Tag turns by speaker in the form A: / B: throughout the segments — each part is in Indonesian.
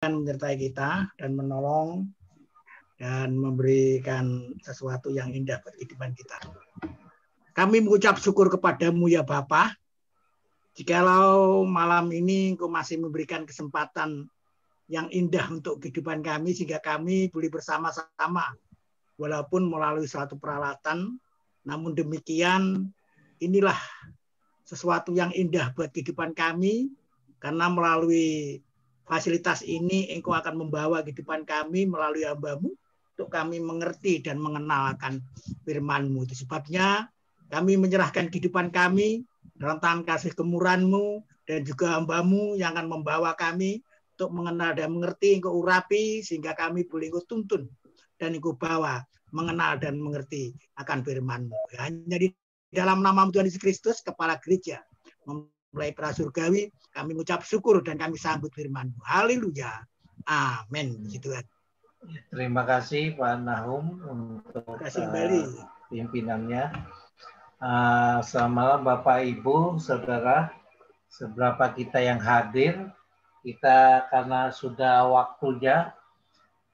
A: menyertai kita dan menolong dan memberikan sesuatu yang indah bagi kehidupan kita. Kami mengucap syukur kepadamu ya Bapa. Jikalau malam ini Engkau masih memberikan kesempatan yang indah untuk kehidupan kami sehingga kami boleh bersama-sama walaupun melalui suatu peralatan, namun demikian inilah sesuatu yang indah buat kehidupan kami karena melalui fasilitas ini Engkau akan membawa kehidupan kami melalui hamba-Mu untuk kami mengerti dan mengenalkan firman-Mu. Itu sebabnya kami menyerahkan kehidupan kami dalam tangan kasih kemurahan-Mu dan juga hamba-Mu yang akan membawa kami untuk mengenal dan mengerti, Engkau urapi sehingga kami boleh Engkau tuntun dan Engkau bawa mengenal dan mengerti akan firman-Mu. Hanya di dalam nama Tuhan Yesus Kristus, Kepala Gereja, mulai prasurgawi, kami mengucap syukur dan kami sambut firman-Mu. Haleluya. Amin. Gitu.
B: Terima kasih Pak Nahum untuk pimpinannya. Selamat malam Bapak Ibu, Saudara. Seberapa kita yang hadir, kita karena sudah waktunya,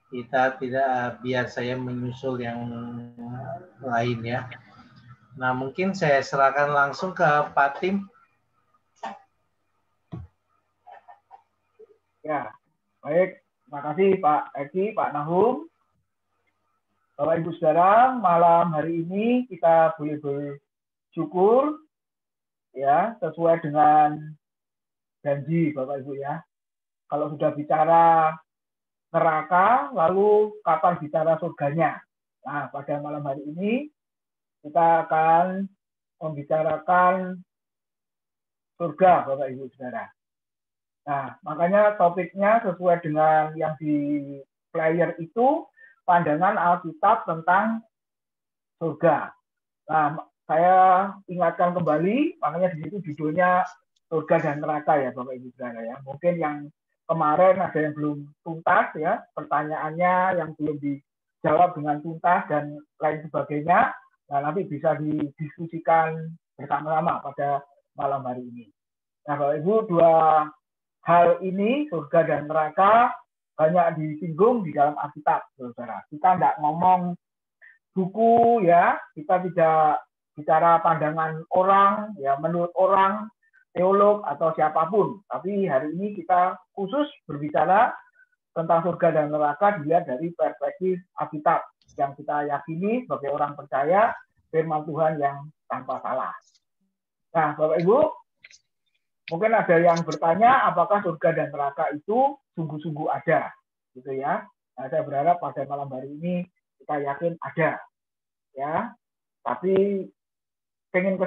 B: kita tidak biar saya menyusul yang lain ya. Nah mungkin saya serahkan langsung ke Pak Tim.
C: Ya, baik. Terima kasih Pak Eki, Pak Nahum. Bapak Ibu Saudara, malam hari ini kita boleh bersyukur ya sesuai dengan janji Bapak Ibu ya. Kalau sudah bicara neraka, lalu kapan bicara surganya? Nah, pada malam hari ini kita akan membicarakan surga Bapak Ibu Saudara. Nah, makanya topiknya sesuai dengan yang di player itu, pandangan Alkitab tentang surga. Nah, saya ingatkan kembali, makanya di situ judulnya surga dan neraka ya Bapak Ibu Saudara ya. Mungkin yang kemarin ada yang belum tuntas ya, pertanyaannya yang belum dijawab dengan tuntas dan lain sebagainya. Nah, nanti bisa didiskusikan bersama-sama pada malam hari ini. Nah, Bapak Ibu, dua hal ini, surga dan neraka, banyak disinggung di dalam Alkitab, saudara. Kita tidak ngomong buku ya, kita tidak bicara pandangan orang, ya menurut orang, teolog atau siapapun. Tapi hari ini kita khusus berbicara tentang surga dan neraka dilihat dari perspektif Alkitab yang kita yakini sebagai orang percaya firman Tuhan yang tanpa salah. Nah, Bapak Ibu, mungkin ada yang bertanya apakah surga dan neraka itu sungguh-sungguh ada, gitu ya. Nah, saya berharap pada malam hari ini kita yakin ada, ya. Tapi ingin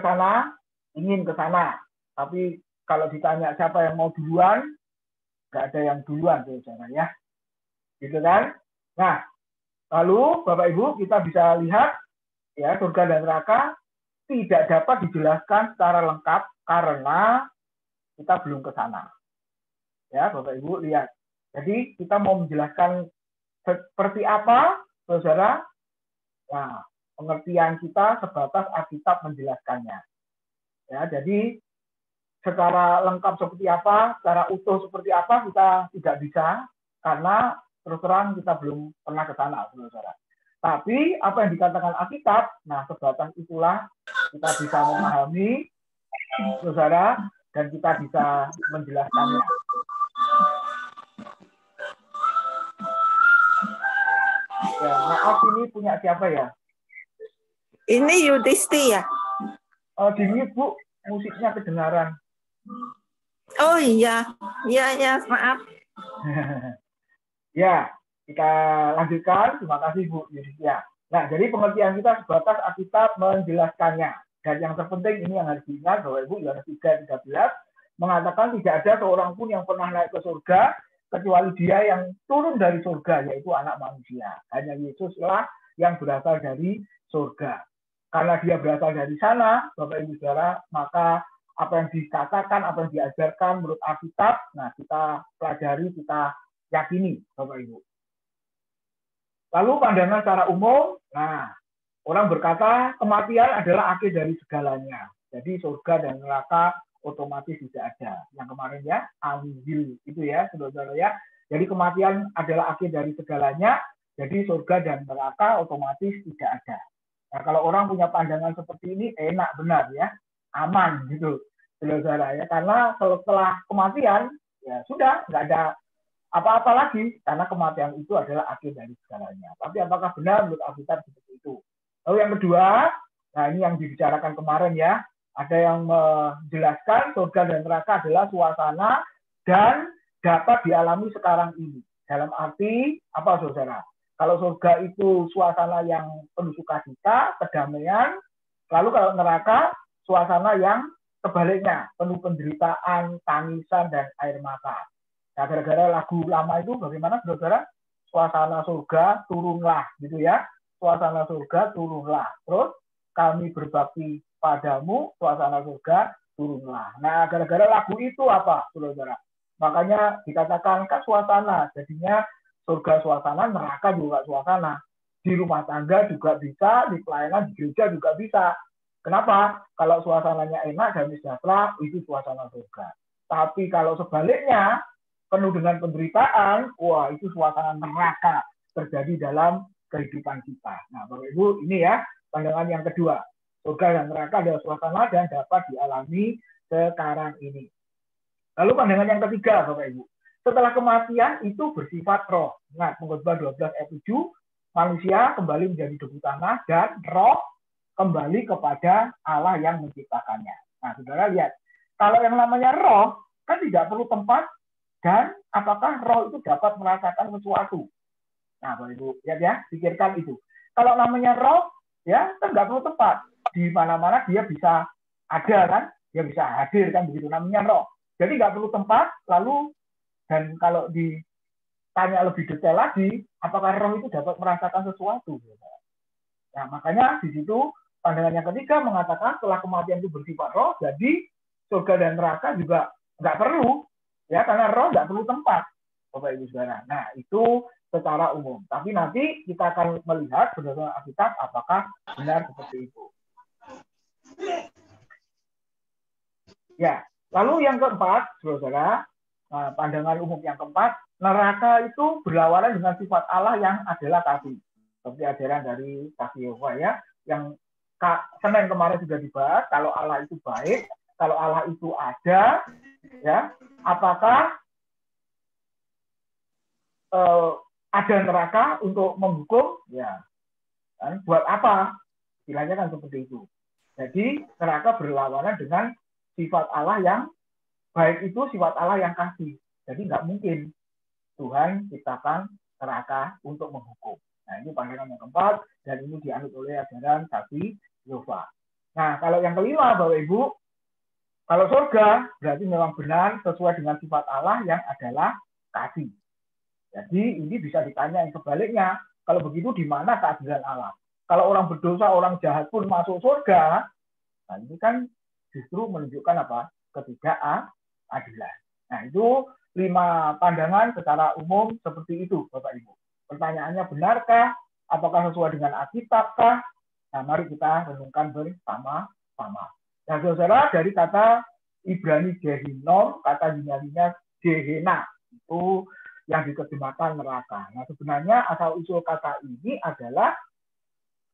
C: ke sana. Tapi kalau ditanya siapa yang mau duluan, nggak ada yang duluan, saudara ya, gitu kan? Nah, lalu Bapak Ibu kita bisa lihat, ya surga dan neraka tidak dapat dijelaskan secara lengkap karena kita belum ke sana. Ya, Bapak Ibu lihat. Jadi kita mau menjelaskan seperti apa, saudara? Nah, pengertian kita sebatas Alkitab menjelaskannya. Ya, jadi secara lengkap seperti apa, secara utuh seperti apa kita tidak bisa karena terus terang kita belum pernah ke sana, saudara. Tapi apa yang dikatakan Alkitab, nah sebatas itulah kita bisa memahami, saudara, dan kita bisa menjelaskannya. Ya, maaf ini punya siapa ya?
D: Ini Yudisti ya?
C: Di mute Bu, musiknya kedengaran.
D: Oh iya, iya maaf.
C: Ya, kita lanjutkan. Terima kasih Bu Yudhistia. Nah, jadi pengertian kita sebatas Alkitab menjelaskannya. Dan yang terpenting ini yang harus diingat bahwa Ibu Yohanes 3:13 mengatakan tidak ada seorang pun yang pernah naik ke surga kecuali dia yang turun dari surga, yaitu anak manusia. Hanya Yesuslah yang berasal dari surga. Karena dia berasal dari sana, Bapak Ibu Saudara, maka apa yang dikatakan, apa yang diajarkan menurut Alkitab, nah kita pelajari, kita yakini, Bapak Ibu. Lalu pandangan secara umum, nah orang berkata kematian adalah akhir dari segalanya. Jadi surga dan neraka otomatis tidak ada. Yang kemarin ya, anjil itu ya, saudara-saudara ya. Jadi kematian adalah akhir dari segalanya, jadi surga dan neraka otomatis tidak ada. Nah, kalau orang punya pandangan seperti ini, enak benar ya, aman gitu, saudara ya. Karena setelah kematian, ya sudah, nggak ada apa-apa lagi, karena kematian itu adalah akhir dari segalanya. Tapi apakah benar menurut Alkitab seperti itu? Lalu yang kedua, nah ini yang dibicarakan kemarin ya, ada yang menjelaskan surga dan neraka adalah suasana dan dapat dialami sekarang ini. Dalam arti apa saudara? Kalau surga itu suasana yang penuh sukacita, kedamaian, lalu kalau neraka suasana yang sebaliknya, penuh penderitaan, tangisan, dan air mata. Nah, gara-gara lagu lama itu bagaimana saudara? Suasana surga turunlah gitu ya. Suasana surga turunlah. Terus kami berbakti padamu, suasana surga turunlah. Nah, gara-gara lagu itu apa saudara? Makanya dikatakan kan suasana, jadinya surga suasana, neraka juga suasana. Di rumah tangga juga bisa, di pelayanan, di gereja juga bisa. Kenapa? Kalau suasananya enak dan sejahtera, itu suasana surga. Tapi kalau sebaliknya, penuh dengan penderitaan, wah itu suasana neraka terjadi dalam kehidupan kita. Nah, Bapak Ibu, ini ya pandangan yang kedua. Surga dan neraka adalah suasana dan dapat dialami sekarang ini. Lalu pandangan yang ketiga, Bapak Ibu. Setelah kematian itu bersifat roh. Nah, Pengkhotbah 12 ayat 7, manusia kembali menjadi debu tanah dan roh kembali kepada Allah yang menciptakannya. Nah, saudara lihat, kalau yang namanya roh kan tidak perlu tempat dan apakah roh itu dapat merasakan sesuatu. Nah, Bapak Ibu, lihat ya, pikirkan itu. Kalau namanya roh, ya kan nggak perlu tempat. Di mana-mana dia bisa ada kan, dia bisa hadir kan begitu namanya roh. Jadi nggak perlu tempat, lalu dan kalau ditanya lebih detail lagi, apakah roh itu dapat merasakan sesuatu? Nah, makanya di situ pandangan yang ketiga mengatakan setelah kematian itu bersifat roh, jadi surga dan neraka juga nggak perlu, ya karena roh nggak perlu tempat, Bapak Ibu Saudara. Nah, itu secara umum. Tapi nanti kita akan melihat berdasarkan Alkitab apakah benar seperti itu. Ya. Lalu yang keempat, saudara, pandangan umum yang keempat, neraka itu berlawanan dengan sifat Allah yang adalah kasih. Seperti ajaran dari kasih Yehova ya, yang Senin kemarin sudah dibahas, kalau Allah itu baik, kalau Allah itu ada, ya, apakah ada neraka untuk menghukum? Ya, kan, buat apa? Istilahnya kan seperti itu. Jadi neraka berlawanan dengan sifat Allah yang baik itu sifat Allah yang kasih. Jadi nggak mungkin Tuhan ciptakan neraka untuk menghukum. Nah, ini pandangan yang keempat, dan ini dianut oleh ajaran kasih Yehova. Nah, kalau yang kelima, Bapak Ibu, kalau surga berarti memang benar sesuai dengan sifat Allah yang adalah kasih. Jadi ini bisa ditanya yang sebaliknya, kalau begitu di mana keadilan Allah? Kalau orang berdosa, orang jahat pun masuk surga, nah ini kan justru menunjukkan apa? Ketidakadilan. Nah, itu 5 pandangan secara umum seperti itu, Bapak Ibu. Pertanyaannya benarkah? Apakah sesuai dengan Alkitabkah? Nah, mari kita renungkan bersama-sama. Nah, saudara, dari kata Ibrani Gehinom, kata Yunaninya Gehenna, itu yang diterjemahkan neraka. Nah, sebenarnya asal-usul kata ini adalah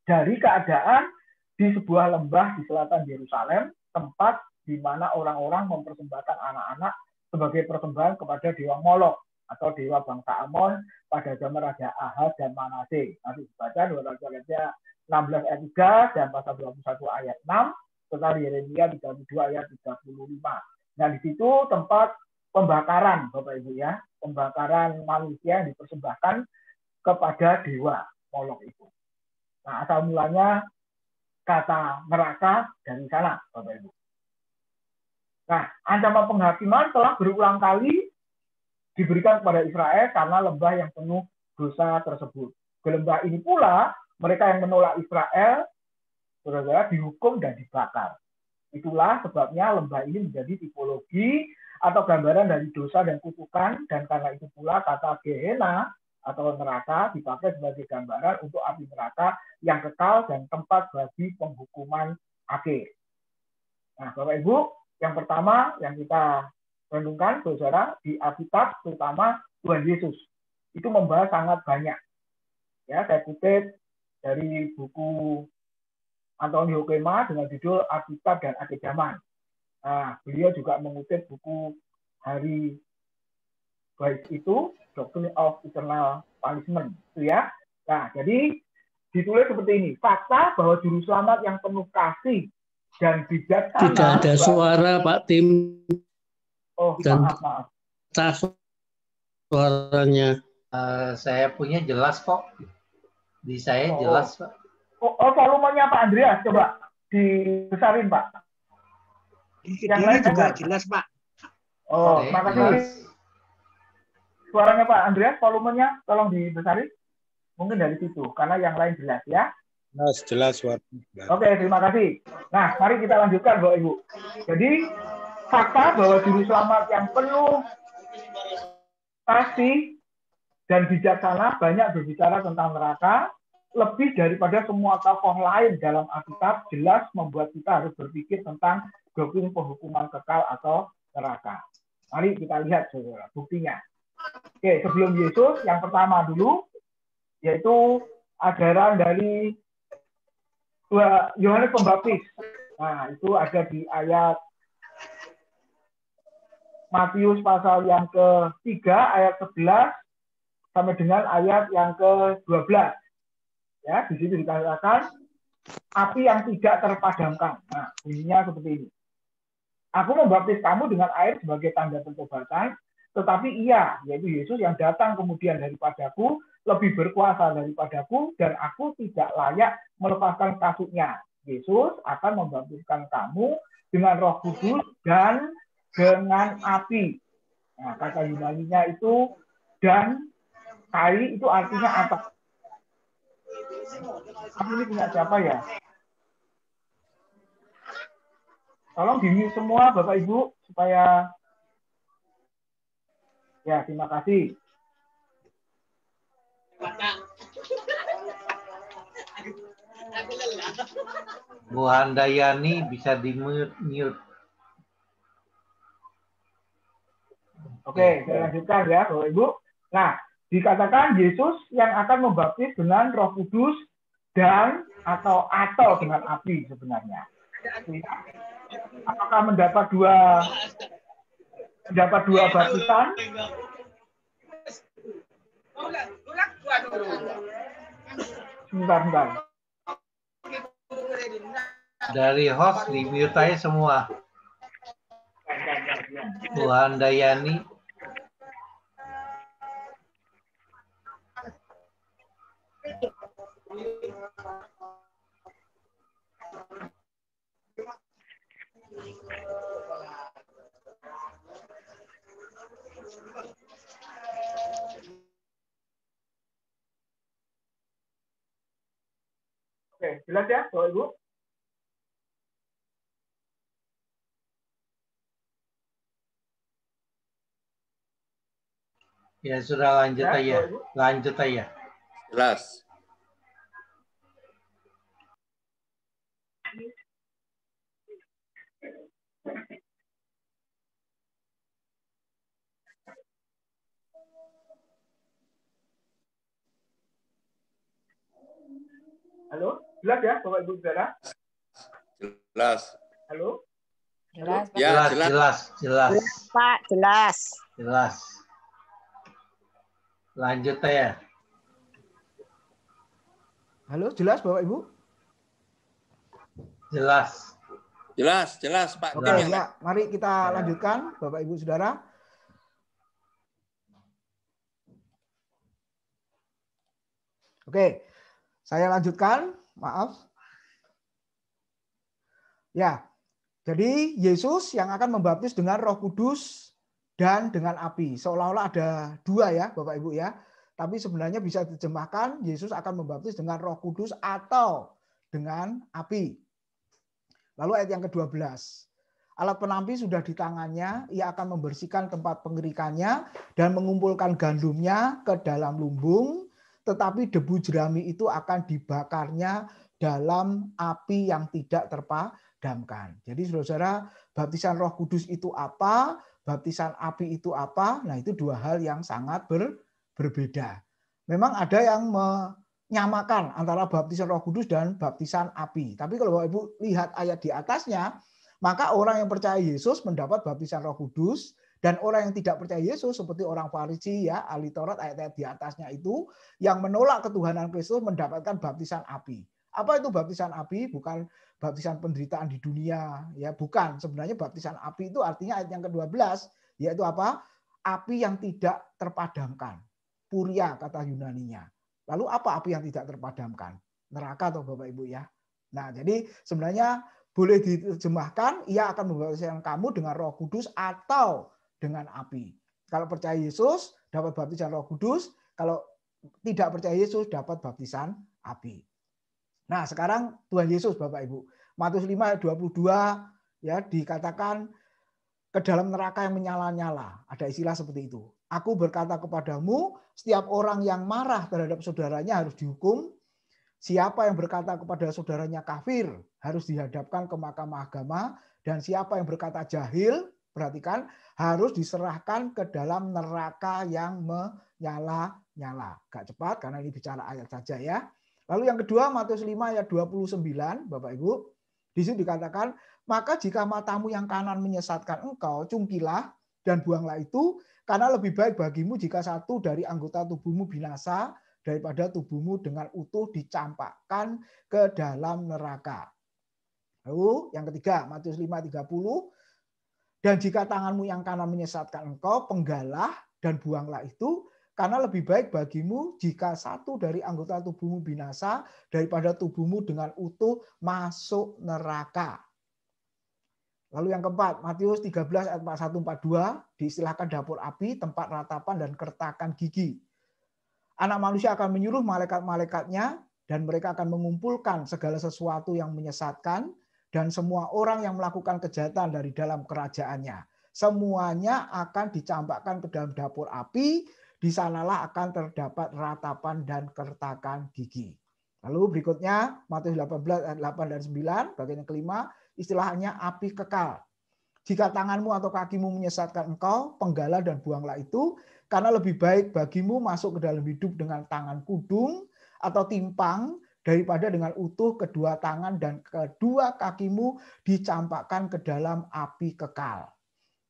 C: dari keadaan di sebuah lembah di selatan Yerusalem, tempat di mana orang-orang mempersembahkan anak-anak sebagai persembahan kepada dewa Molok atau dewa bangsa Amon pada zaman Raja Ahaz dan Manase. Nanti dibaca 2 Raja 16 ayat 3 dan pasal 21 ayat 6, serta Yeremia 32 ayat 35. Nah, di situ tempat pembakaran, Bapak Ibu ya, pembakaran manusia yang dipersembahkan kepada dewa Molok itu. Nah, asal mulanya kata neraka dari sana, Bapak Ibu. Nah, ancaman penghakiman telah berulang kali diberikan kepada Israel karena lembah yang penuh dosa tersebut. Di lembah ini pula, mereka yang menolak Israel, saudara, dihukum dan dibakar. Itulah sebabnya lembah ini menjadi tipologi atau gambaran dari dosa dan kutukan, dan karena itu pula kata Gehenna atau neraka dipakai sebagai gambaran untuk api neraka yang kekal dan tempat bagi penghukuman akhir. Nah, Bapak Ibu, yang pertama yang kita renungkan, saudara, di Alkitab terutama Tuhan Yesus. Itu membahas sangat banyak. Ya, saya kutip dari buku Anthony Hoekema dengan judul Alkitab dan Akhir Zaman. Nah, beliau juga mengutip buku Hari Baik itu, Doctrine of Eternal Punishment. Itu ya. Nah, jadi ditulis seperti ini. Fakta bahwa juru selamat yang penuh kasih dan bijaksana.
E: Tidak ada suara Pak Tim.
C: Oh,
E: dan
C: maaf.
E: Suaranya.
B: Saya punya jelas kok. Di saya jelas Pak.
C: Volumenya Pak Andreas, coba dibesarin Pak.
A: Yang lain juga jelas Pak.
C: Oh, makasih. Suaranya Pak Andreas, volumenya tolong dibesarin. Mungkin dari situ, karena yang lain jelas ya.
F: Jelas suara.
C: Oke, terima kasih. Nah, mari kita lanjutkan Bapak Ibu. Jadi, fakta bahwa juru selamat yang penuh kasih dan bijaksana banyak berbicara tentang neraka, lebih daripada semua tokoh lain dalam Alkitab, jelas membuat kita harus berpikir tentang doktrin penghukuman kekal atau neraka. Mari kita lihat saudara, buktinya. Oke, sebelum Yesus, yang pertama dulu, yaitu ajaran dari Yohanes Pembaptis. Nah, itu ada di ayat Matius pasal yang ke-3, ayat 11, sampai dengan ayat yang ke-12. Ya, di situ dikatakan, api yang tidak terpadamkan. Nah, bunyinya seperti ini. Aku membaptis kamu dengan air sebagai tanda pertobatan, tetapi ia, yaitu Yesus yang datang kemudian daripadaku, lebih berkuasa daripadaku, dan aku tidak layak melepaskan kasutnya. Yesus akan membaptiskan kamu dengan Roh Kudus dan dengan api. Nah, kata Yunaninya itu dan kai itu artinya apa? Kamu ini punya siapa ya? Tolong di-mute semua Bapak Ibu supaya ya, terima kasih.
B: Bu Handayani bisa di-mute.
C: Oke, saya lanjutkan ya, Bapak Ibu. Nah, dikatakan Yesus yang akan membaptis dengan Roh Kudus dan atau dengan api sebenarnya. Apakah mendapat dua baptisan? Sebentar.
B: Dari host di-mute aja semua. Bu Handayani.
C: Oke, jelas ya, Bapak Ibu?
B: Ya sudah lanjut
C: Ya,
B: aja. Lanjut aja.
F: Jelas.
C: Halo, jelas ya Bapak Ibu Saudara?
F: Jelas.
C: Halo?
G: Jelas, Pak.
F: Ya,
B: Jelas.
G: Pak, jelas.
B: Jelas. Lanjut ya.
C: Halo, jelas Bapak Ibu?
B: Jelas.
F: Jelas Pak.
C: Oke, ya, mari kita lanjutkan Bapak Ibu Saudara. Oke, saya lanjutkan, maaf. Ya, jadi Yesus yang akan membaptis dengan Roh Kudus dan dengan api. Seolah-olah ada dua ya, Bapak Ibu ya. Tapi sebenarnya bisa diterjemahkan Yesus akan membaptis dengan Roh Kudus atau dengan api. Lalu ayat yang ke-12. Alat penampi sudah di tangannya, ia akan membersihkan tempat pengerikannya dan mengumpulkan gandumnya ke dalam lumbung, tetapi debu jerami itu akan dibakarnya dalam api yang tidak terpadamkan. Jadi saudara-saudara, baptisan Roh Kudus itu apa? baptisan api itu apa? Nah, itu dua hal yang sangat berbeda. Memang ada yang menyamakan antara baptisan Roh Kudus dan baptisan api. Tapi kalau Bapak Ibu lihat ayat di atasnya, maka orang yang percaya Yesus mendapat baptisan Roh Kudus, dan orang yang tidak percaya Yesus seperti orang Farisi ya, ahli Taurat ayat-ayat di atasnya itu yang menolak ketuhanan Kristus mendapatkan baptisan api. Apa itu baptisan api? Bukan baptisan penderitaan di dunia ya, bukan. Sebenarnya baptisan api itu artinya ayat yang ke-12 yaitu apa? Api yang tidak terpadamkan. Puria kata Yunaninya. Lalu apa api yang tidak terpadamkan? Neraka atau Bapak Ibu ya. Nah, jadi sebenarnya boleh diterjemahkan ia akan membaptiskan kamu dengan Roh Kudus atau dengan api. Kalau percaya Yesus dapat baptisan Roh Kudus, kalau tidak percaya Yesus dapat baptisan api. Nah, sekarang Tuhan Yesus Bapak Ibu. Matius 5 ayat 22 ya dikatakan ke dalam neraka yang menyala-nyala. Ada istilah seperti itu. Aku berkata kepadamu, setiap orang yang marah terhadap saudaranya harus dihukum. Siapa yang berkata kepada saudaranya kafir harus dihadapkan ke mahkamah agama, dan siapa yang berkata jahil, perhatikan, harus diserahkan ke dalam neraka yang menyala-nyala. Gak cepat karena ini bicara ayat saja ya. Lalu yang kedua Matius 5 ayat 29 Bapak Ibu. Di situ dikatakan, maka jika matamu yang kanan menyesatkan engkau, cungkilah dan buanglah itu, karena lebih baik bagimu jika satu dari anggota tubuhmu binasa daripada tubuhmu dengan utuh dicampakkan ke dalam neraka. Lalu yang ketiga Matius 5:30, dan jika tanganmu yang kanan menyesatkan engkau, penggalah dan buanglah itu, karena lebih baik bagimu jika satu dari anggota tubuhmu binasa daripada tubuhmu dengan utuh masuk neraka. Lalu yang keempat, Matius 13 ayat 41-42, diistilahkan dapur api, tempat ratapan dan kertakan gigi. Anak manusia akan menyuruh malaikat-malaikatnya, dan mereka akan mengumpulkan segala sesuatu yang menyesatkan, dan semua orang yang melakukan kejahatan dari dalam kerajaannya. Semuanya akan dicampakkan ke dalam dapur api, di sanalah akan terdapat ratapan dan kertakan gigi. Lalu berikutnya, Matius 18 ayat 8 dan 9, bagian yang kelima, istilahnya api kekal. Jika tanganmu atau kakimu menyesatkan engkau, penggalah dan buanglah itu, karena lebih baik bagimu masuk ke dalam hidup dengan tangan kudung atau timpang, daripada dengan utuh kedua tangan dan kedua kakimu dicampakkan ke dalam api kekal.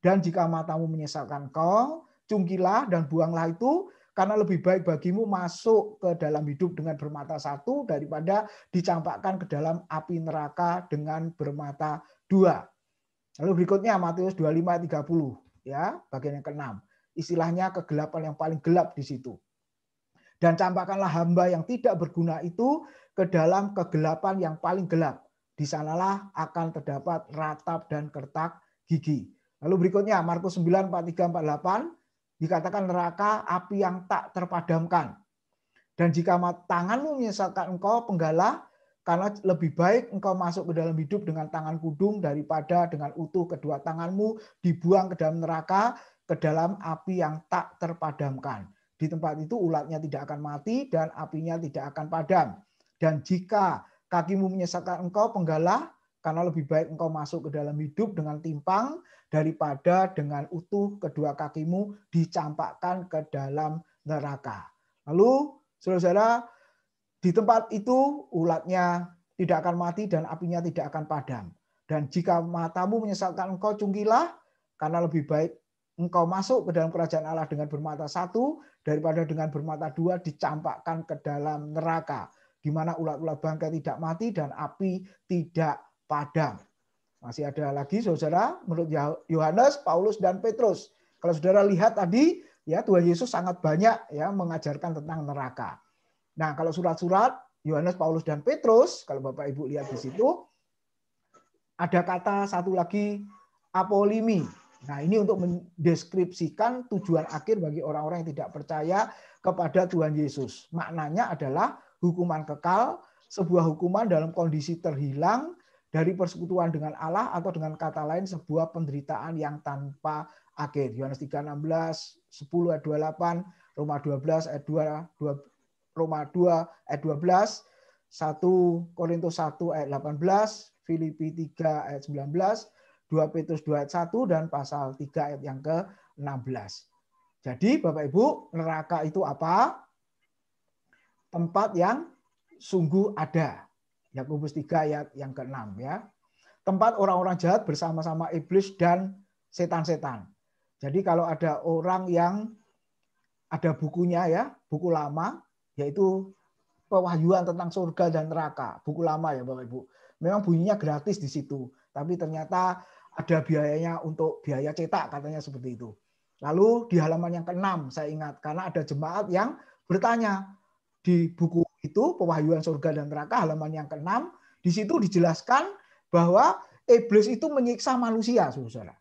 C: Dan jika matamu menyesatkan engkau, cungkilah dan buanglah itu, karena lebih baik bagimu masuk ke dalam hidup dengan bermata satu daripada dicampakkan ke dalam api neraka dengan bermata dua. Lalu berikutnya Matius 25:30 ya, bagian yang ke-6. Istilahnya kegelapan yang paling gelap di situ. Dan campakkanlah hamba yang tidak berguna itu ke dalam kegelapan yang paling gelap. Di sanalah akan terdapat ratap dan kertak gigi. Lalu berikutnya Markus 9:43-48 dikatakan neraka api yang tak terpadamkan. Dan jika tanganmu menyesatkan engkau, penggalah, karena lebih baik engkau masuk ke dalam hidup dengan tangan kudung daripada dengan utuh kedua tanganmu dibuang ke dalam neraka, ke dalam api yang tak terpadamkan. Di tempat itu ulatnya tidak akan mati dan apinya tidak akan padam. Dan jika kakimu menyesatkan engkau, penggalah, karena lebih baik engkau masuk ke dalam hidup dengan timpang daripada dengan utuh kedua kakimu dicampakkan ke dalam neraka. Lalu, saudara-saudara, di tempat itu ulatnya tidak akan mati dan apinya tidak akan padam. Dan jika matamu menyesatkan engkau, cungkilah, karena lebih baik engkau masuk ke dalam kerajaan Allah dengan bermata satu daripada dengan bermata dua dicampakkan ke dalam neraka, di mana ulat-ulat bangkai tidak mati dan api tidak padam. Masih ada lagi saudara menurut Yohanes, Paulus dan Petrus. Kalau saudara lihat tadi ya Tuhan Yesus sangat banyak ya mengajarkan tentang neraka. Nah, kalau surat-surat Yohanes, Paulus dan Petrus, kalau Bapak Ibu lihat di situ ada kata satu lagi apolimi. Nah, ini untuk mendeskripsikan tujuan akhir bagi orang-orang yang tidak percaya kepada Tuhan Yesus. Maknanya adalah hukuman kekal, sebuah hukuman dalam kondisi terhilang dari persekutuan dengan Allah, atau dengan kata lain sebuah penderitaan yang tanpa akhir. Yohanes 3:16, 10 ayat 28, Roma 12 ayat 2, Roma 2 ayat 12, 1 Korintus 1 ayat 18, Filipi 3 ayat 19, 2 Petrus 2 ayat 1 dan pasal 3 ayat yang ke-16. Jadi Bapak Ibu, neraka itu apa? Tempat yang sungguh ada. Yakobus 3 ayat yang ke-6 ya. Tempat orang-orang jahat bersama-sama iblis dan setan-setan. Jadi kalau ada orang yang ada bukunya ya, buku lama, yaitu pewahyuan tentang surga dan neraka, buku lama ya Bapak Ibu. Memang bunyinya gratis di situ, tapi ternyata ada biayanya untuk biaya cetak katanya seperti itu. Lalu di halaman yang ke-6 saya ingat, karena ada jemaat yang bertanya di buku itu, pewahyuan surga dan neraka, halaman yang ke-6, di situ dijelaskan bahwa iblis itu menyiksa manusia, saudara.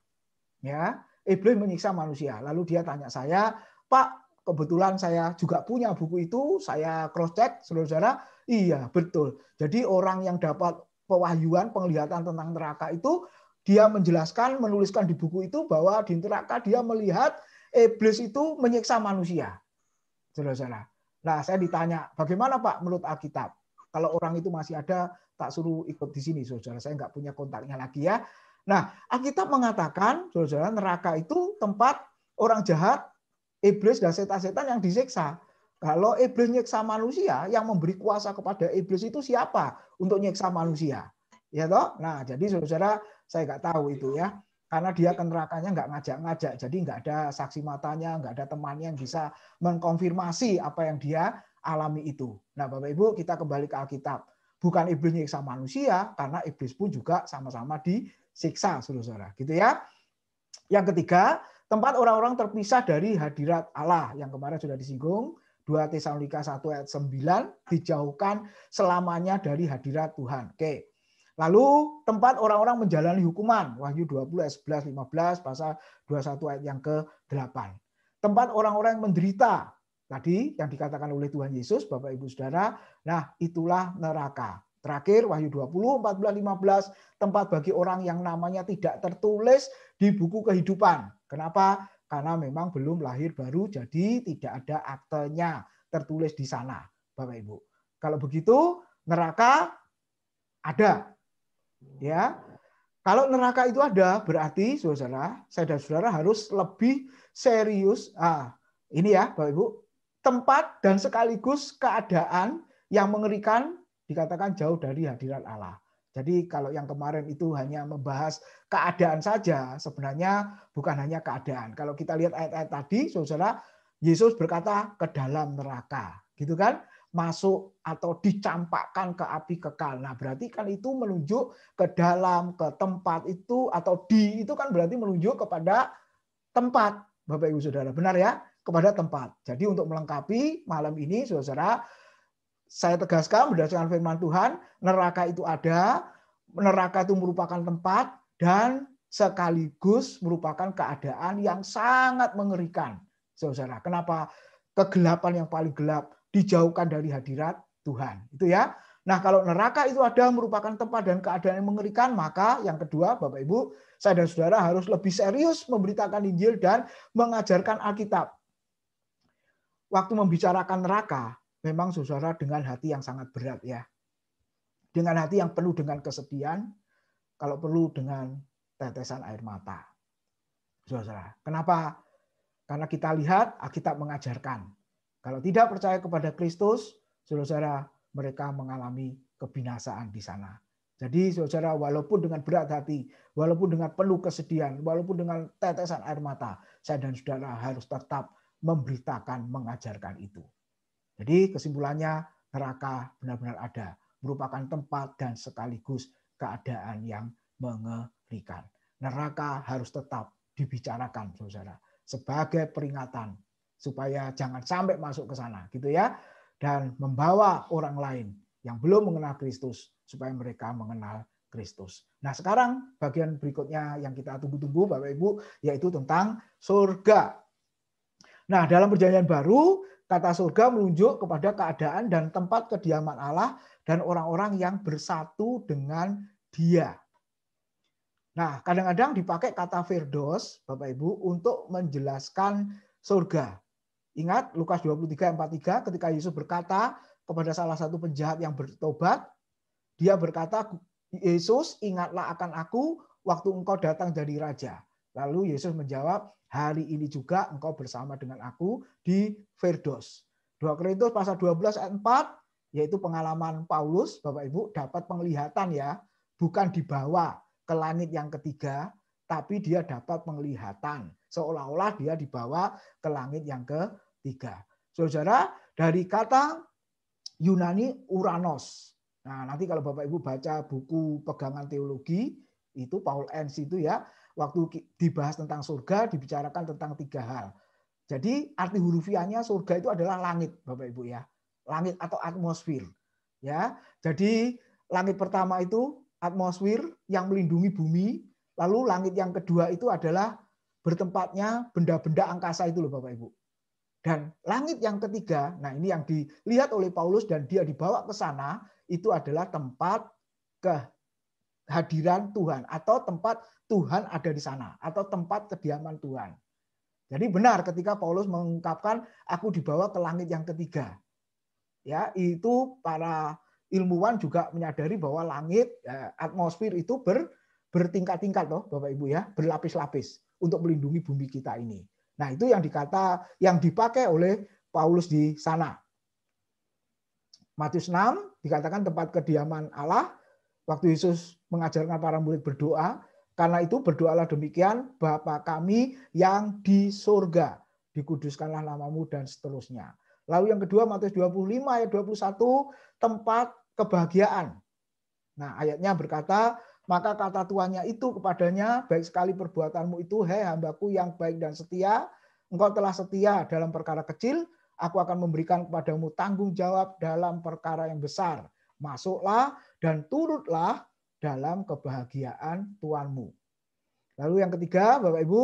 C: Ya, iblis menyiksa manusia. Lalu dia tanya saya, Pak, kebetulan saya juga punya buku itu, saya cross check, saudara. Iya, betul. Jadi orang yang dapat pewahyuan, penglihatan tentang neraka itu, dia menjelaskan, menuliskan di buku itu bahwa di neraka dia melihat iblis itu menyiksa manusia, saudara. Nah, saya ditanya, bagaimana Pak menurut Alkitab? Kalau orang itu masih ada, tak suruh ikut di sini, saudara. Saya nggak punya kontaknya lagi ya. Nah, Alkitab mengatakan, saudara, neraka itu tempat orang jahat, iblis dan setan-setan yang disiksa. Kalau iblis nyiksa manusia, yang memberi kuasa kepada iblis itu siapa untuk nyiksa manusia? Ya toh? Nah, jadi saudara, saya nggak tahu itu ya. Karena dia ke nerakanya nggak ngajak-ngajak, jadi nggak ada saksi matanya, nggak ada temannya yang bisa mengkonfirmasi apa yang dia alami itu. Nah, Bapak Ibu, kita kembali ke Alkitab. Bukan iblis nyiksa manusia, karena iblis pun juga sama-sama disiksa, saudara. Gitu ya. Yang ketiga, tempat orang-orang terpisah dari hadirat Allah, yang kemarin sudah disinggung, 2 Tesalonika 1 ayat 9, dijauhkan selamanya dari hadirat Tuhan. Oke. Lalu tempat orang-orang menjalani hukuman, Wahyu 20 ayat 11, 15, pasal 21 ayat yang ke-8. Tempat orang-orang yang menderita, tadi yang dikatakan oleh Tuhan Yesus, Bapak Ibu Saudara, nah itulah neraka. Terakhir, Wahyu 20, 14, 15, tempat bagi orang yang namanya tidak tertulis di buku kehidupan. Kenapa? Karena memang belum lahir baru, jadi tidak ada aktenya tertulis di sana, Bapak Ibu. Kalau begitu, neraka ada. Ya, kalau neraka itu ada, berarti saudara, saya dan saudara harus lebih serius. Ini ya, Bapak Ibu, tempat dan sekaligus keadaan yang mengerikan dikatakan jauh dari hadirat Allah. Jadi kalau yang kemarin itu hanya membahas keadaan saja, sebenarnya bukan hanya keadaan. Kalau kita lihat ayat-ayat tadi, saudara, Yesus berkata ke dalam neraka, gitu kan? Masuk atau dicampakkan ke api kekal. Nah, berarti kan itu menunjuk ke dalam, ke tempat itu, atau di itu kan berarti menunjuk kepada tempat, Bapak Ibu Saudara. Benar ya? Kepada tempat. Jadi untuk melengkapi malam ini, saudara, saya tegaskan berdasarkan firman Tuhan, neraka itu ada, neraka itu merupakan tempat, dan sekaligus merupakan keadaan yang sangat mengerikan. Saudara, kenapa? Kegelapan yang paling gelap, dijauhkan dari hadirat Tuhan. Itu ya. Nah, kalau neraka itu ada merupakan tempat dan keadaan yang mengerikan, maka yang kedua, Bapak Ibu, saya dan saudara harus lebih serius memberitakan Injil dan mengajarkan Alkitab. Waktu membicarakan neraka, memang saudara dengan hati yang sangat berat ya. Dengan hati yang penuh dengan kesedihan, kalau perlu dengan tetesan air mata. Saudara, kenapa? Karena kita lihat Alkitab mengajarkan, kalau tidak percaya kepada Kristus, saudara, mereka mengalami kebinasaan di sana. Jadi saudara, walaupun dengan berat hati, walaupun dengan penuh kesedihan, walaupun dengan tetesan air mata, saya dan saudara harus tetap memberitakan, mengajarkan itu. Jadi kesimpulannya, neraka benar-benar ada, merupakan tempat dan sekaligus keadaan yang mengerikan. Neraka harus tetap dibicarakan, saudara, sebagai peringatan supaya jangan sampai masuk ke sana, gitu ya, dan membawa orang lain yang belum mengenal Kristus supaya mereka mengenal Kristus. Nah, sekarang bagian berikutnya yang kita tunggu-tunggu, Bapak Ibu, yaitu tentang surga. Nah, dalam Perjanjian Baru, kata surga menunjuk kepada keadaan dan tempat kediaman Allah dan orang-orang yang bersatu dengan Dia. Nah, kadang-kadang dipakai kata firdos, Bapak Ibu, untuk menjelaskan surga. Ingat Lukas 23:43 ketika Yesus berkata kepada salah satu penjahat yang bertobat, dia berkata, Yesus, ingatlah akan aku waktu engkau datang jadi raja. Lalu Yesus menjawab, hari ini juga engkau bersama dengan aku di Firdaus. 2 Korintus pasal 12 ayat 4, yaitu pengalaman Paulus, Bapak Ibu, dapat penglihatan ya, bukan dibawa ke langit yang ketiga, tapi dia dapat penglihatan. Seolah-olah dia dibawa ke langit yang ketiga. Saudara, dari kata Yunani Uranos. Nah, nanti kalau Bapak Ibu baca buku pegangan teologi, itu Paul Enns itu ya, waktu dibahas tentang surga, dibicarakan tentang 3 hal. Jadi arti hurufiahnya surga itu adalah langit, Bapak Ibu ya. Langit atau atmosfer. Ya. Jadi langit pertama itu atmosfer yang melindungi bumi. Lalu langit yang kedua itu adalah bertempatnya benda-benda angkasa itu loh Bapak Ibu. Dan langit yang ketiga, nah ini yang dilihat oleh Paulus dan dia dibawa ke sana, itu adalah tempat kehadiran Tuhan atau tempat Tuhan ada di sana atau tempat kediaman Tuhan. Jadi benar ketika Paulus mengungkapkan aku dibawa ke langit yang ketiga. Ya, itu para ilmuwan juga menyadari bahwa langit atmosfer itu bertingkat-tingkat loh Bapak Ibu ya, berlapis-lapis untuk melindungi bumi kita ini. Nah, itu yang dipakai oleh Paulus di sana. Matius 6 dikatakan tempat kediaman Allah. Waktu Yesus mengajarkan para murid berdoa, karena itu berdoalah demikian, Bapa kami yang di surga, dikuduskanlah namamu dan seterusnya. Lalu yang kedua Matius 25 ayat 21, tempat kebahagiaan. Nah, ayatnya berkata, maka kata tuannya itu kepadanya, baik sekali perbuatanmu itu, hei hambaku yang baik dan setia, engkau telah setia dalam perkara kecil, aku akan memberikan kepadamu tanggung jawab dalam perkara yang besar. Masuklah dan turutlah dalam kebahagiaan Tuanmu. Lalu yang ketiga, Bapak Ibu,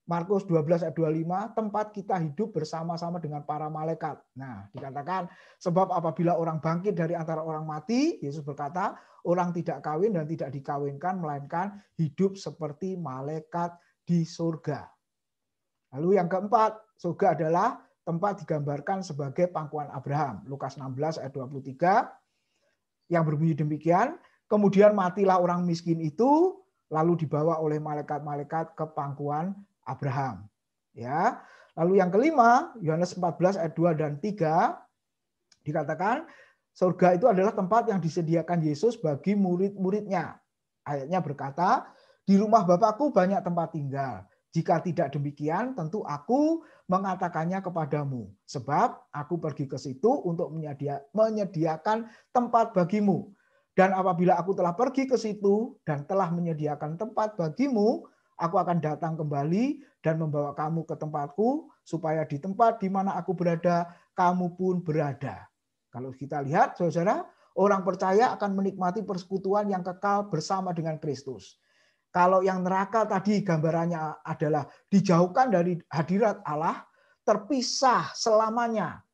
C: Markus 12 ayat 25, tempat kita hidup bersama-sama dengan para malaikat. Nah, dikatakan, sebab apabila orang bangkit dari antara orang mati, Yesus berkata, orang tidak kawin dan tidak dikawinkan, melainkan hidup seperti malaikat di surga. Lalu yang keempat, surga adalah tempat digambarkan sebagai pangkuan Abraham. Lukas 16 ayat 23, yang berbunyi demikian, kemudian matilah orang miskin itu, lalu dibawa oleh malaikat-malaikat ke pangkuan Abraham. Ya. Lalu yang kelima, Yohanes 14 ayat 2 dan 3 dikatakan surga itu adalah tempat yang disediakan Yesus bagi murid-muridnya. Ayatnya berkata, di rumah Bapakku banyak tempat tinggal. Jika tidak demikian, tentu aku mengatakannya kepadamu. Sebab aku pergi ke situ untuk menyediakan tempat bagimu. Dan apabila aku telah pergi ke situ dan telah menyediakan tempat bagimu, aku akan datang kembali dan membawa kamu ke tempatku, supaya di tempat di mana aku berada, kamu pun berada. Kalau kita lihat, saudara, orang percaya akan menikmati persekutuan yang kekal bersama dengan Kristus. Kalau yang neraka tadi gambarannya adalah dijauhkan dari hadirat Allah, terpisah selamanya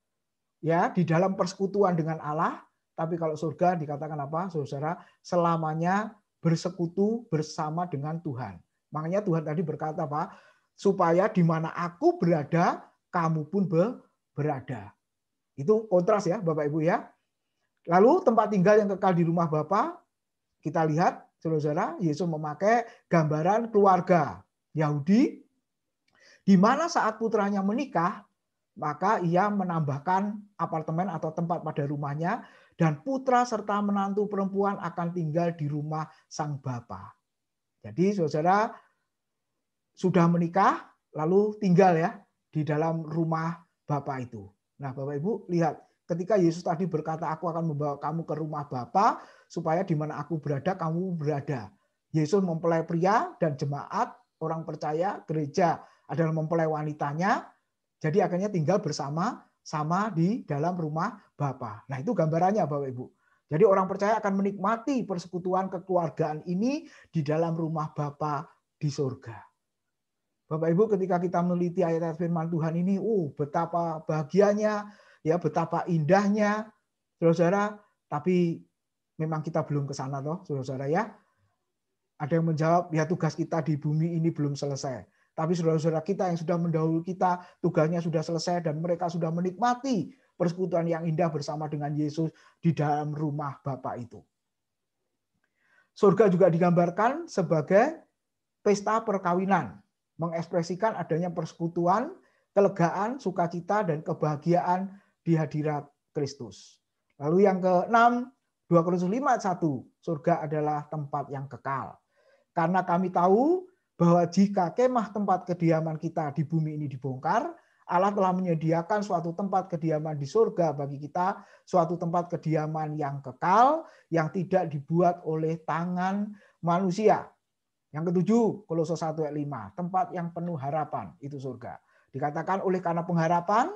C: ya di dalam persekutuan dengan Allah. Tapi kalau surga dikatakan apa, saudara? Selamanya bersekutu bersama dengan Tuhan. Makanya Tuhan tadi berkata apa? Supaya di mana aku berada, kamu pun berada. Itu kontras ya, Bapak Ibu ya. Lalu tempat tinggal yang kekal di rumah Bapa, kita lihat, saudara, Yesus memakai gambaran keluarga Yahudi, di mana saat putranya menikah, maka ia menambahkan apartemen atau tempat pada rumahnya, dan putra serta menantu perempuan akan tinggal di rumah sang bapa. Jadi saudara sudah menikah, lalu tinggal ya di dalam rumah bapa itu. Nah Bapak Ibu lihat, ketika Yesus tadi berkata, aku akan membawa kamu ke rumah Bapa, supaya di mana aku berada, kamu berada. Yesus mempelai pria dan jemaat, orang percaya, gereja adalah mempelai wanitanya, jadi akhirnya tinggal bersama-sama di dalam rumah Bapa. Nah itu gambarannya Bapak Ibu. Jadi orang percaya akan menikmati persekutuan kekeluargaan ini di dalam rumah Bapa di surga. Bapak Ibu ketika kita meneliti ayat-ayat firman Tuhan ini, betapa bahagianya, ya betapa indahnya, saudara. Tapi memang kita belum ke sana toh, saudara ya. Ada yang menjawab, ya tugas kita di bumi ini belum selesai. Tapi saudara-saudara kita yang sudah mendahului kita, tugasnya sudah selesai dan mereka sudah menikmati persekutuan yang indah bersama dengan Yesus di dalam rumah Bapa itu. Surga juga digambarkan sebagai pesta perkawinan, mengekspresikan adanya persekutuan, kelegaan, sukacita, dan kebahagiaan di hadirat Kristus. Lalu yang ke-6, 2 Korintus 5 ayat 1, surga adalah tempat yang kekal. Karena kami tahu bahwa jika kemah tempat kediaman kita di bumi ini dibongkar, Allah telah menyediakan suatu tempat kediaman di surga bagi kita, suatu tempat kediaman yang kekal, yang tidak dibuat oleh tangan manusia. Yang ke-7, Kolose 1 ayat 5, tempat yang penuh harapan, itu surga. Dikatakan oleh karena pengharapan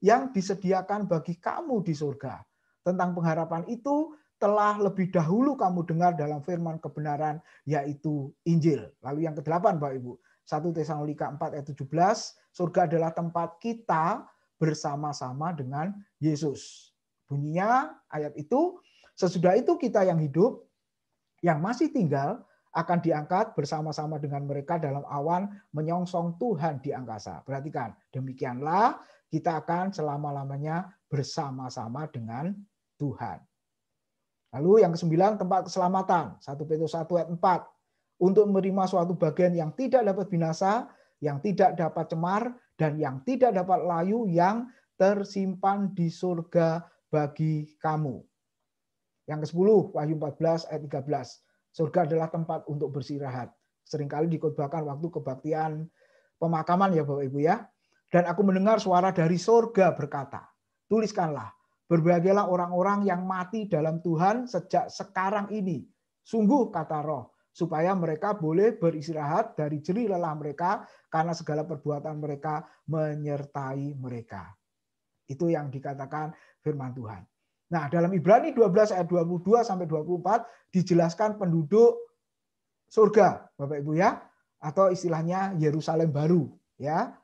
C: yang disediakan bagi kamu di surga. Tentang pengharapan itu telah lebih dahulu kamu dengar dalam firman kebenaran, yaitu Injil. Lalu yang ke-8, Bapak Ibu, 1 Tesalonika 4 ayat 17, surga adalah tempat kita bersama-sama dengan Yesus. Bunyinya ayat itu, sesudah itu kita yang hidup, yang masih tinggal, akan diangkat bersama-sama dengan mereka dalam awan menyongsong Tuhan di angkasa. Perhatikan, demikianlah kita akan selama-lamanya bersama-sama dengan Tuhan. Lalu yang ke-9, tempat keselamatan. 1 Petrus 1 ayat 4. Untuk menerima suatu bagian yang tidak dapat binasa, yang tidak dapat cemar, dan yang tidak dapat layu, yang tersimpan di surga bagi kamu. Yang ke-10, Wahyu 14 ayat 13. Surga adalah tempat untuk bersirahat. Seringkali dikhotbahkan waktu kebaktian pemakaman ya Bapak Ibu ya. Dan aku mendengar suara dari surga berkata, tuliskanlah, berbahagialah orang-orang yang mati dalam Tuhan sejak sekarang ini. Sungguh kata Roh, supaya mereka boleh beristirahat dari jerih lelah mereka karena segala perbuatan mereka menyertai mereka. Itu yang dikatakan firman Tuhan. Nah, dalam Ibrani 12 ayat 22 sampai 24 dijelaskan penduduk surga, Bapak Ibu ya, atau istilahnya Yerusalem baru ya.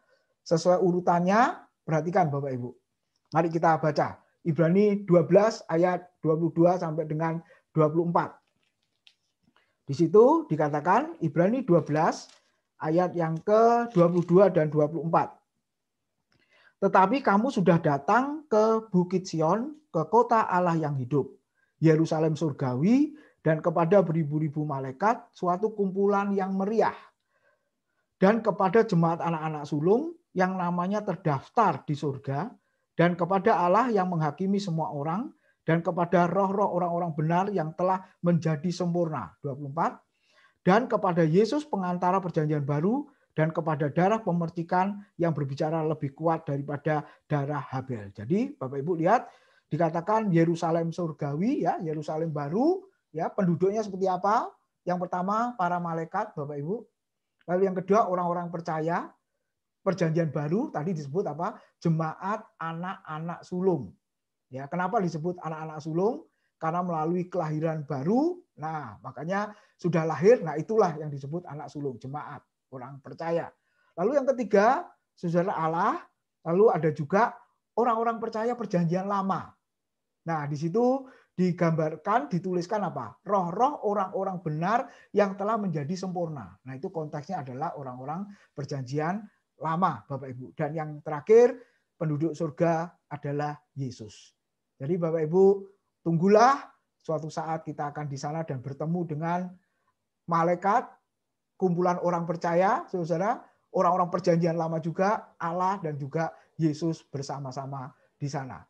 C: Sesuai urutannya, perhatikan Bapak Ibu. Mari kita baca Ibrani 12 ayat 22 sampai dengan 24. Di situ dikatakan Ibrani 12 ayat yang ke-22 dan 24. Tetapi kamu sudah datang ke Bukit Sion, ke kota Allah yang hidup, Yerusalem surgawi, dan kepada beribu-ribu malaikat, suatu kumpulan yang meriah. Dan kepada jemaat anak-anak sulung yang namanya terdaftar di surga, dan kepada Allah yang menghakimi semua orang, dan kepada roh-roh orang-orang benar yang telah menjadi sempurna. 24. Dan kepada Yesus pengantara perjanjian baru, dan kepada darah pemercikan yang berbicara lebih kuat daripada darah Habel. Jadi Bapak Ibu lihat, dikatakan Yerusalem surgawi, ya, Yerusalem baru, ya, penduduknya seperti apa? Yang pertama para malaikat, Bapak Ibu. Lalu yang kedua orang-orang percaya. Perjanjian baru tadi disebut apa? Jemaat anak-anak sulung. Ya, kenapa disebut anak-anak sulung? Karena melalui kelahiran baru, nah makanya sudah lahir, nah itulah yang disebut anak sulung, jemaat, orang percaya. Lalu yang ketiga, saudara Allah, lalu ada juga orang-orang percaya perjanjian lama. Nah, di situ digambarkan, dituliskan apa? Roh-roh orang-orang benar yang telah menjadi sempurna. Nah, itu konteksnya adalah orang-orang perjanjian lama, Bapak Ibu. Dan yang terakhir, penduduk surga adalah Yesus. Jadi Bapak Ibu, tunggulah suatu saat kita akan di sana dan bertemu dengan malaikat, kumpulan orang percaya, saudara, orang-orang perjanjian lama juga, Allah dan juga Yesus bersama-sama di sana.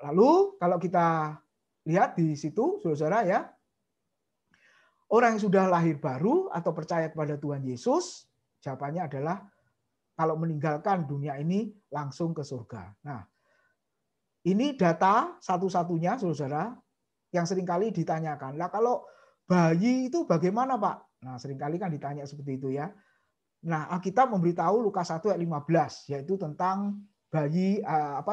C: Lalu kalau kita lihat di situ, saudara ya, orang yang sudah lahir baru atau percaya kepada Tuhan Yesus, jawabannya adalah kalau meninggalkan dunia ini langsung ke surga. Nah, ini data satu-satunya, saudara, yang seringkali ditanyakan. Lah kalau bayi itu bagaimana, Pak? Nah, seringkali kan ditanya seperti itu ya. Nah, Alkitab memberitahu Lukas 1 ayat 15, yaitu tentang bayi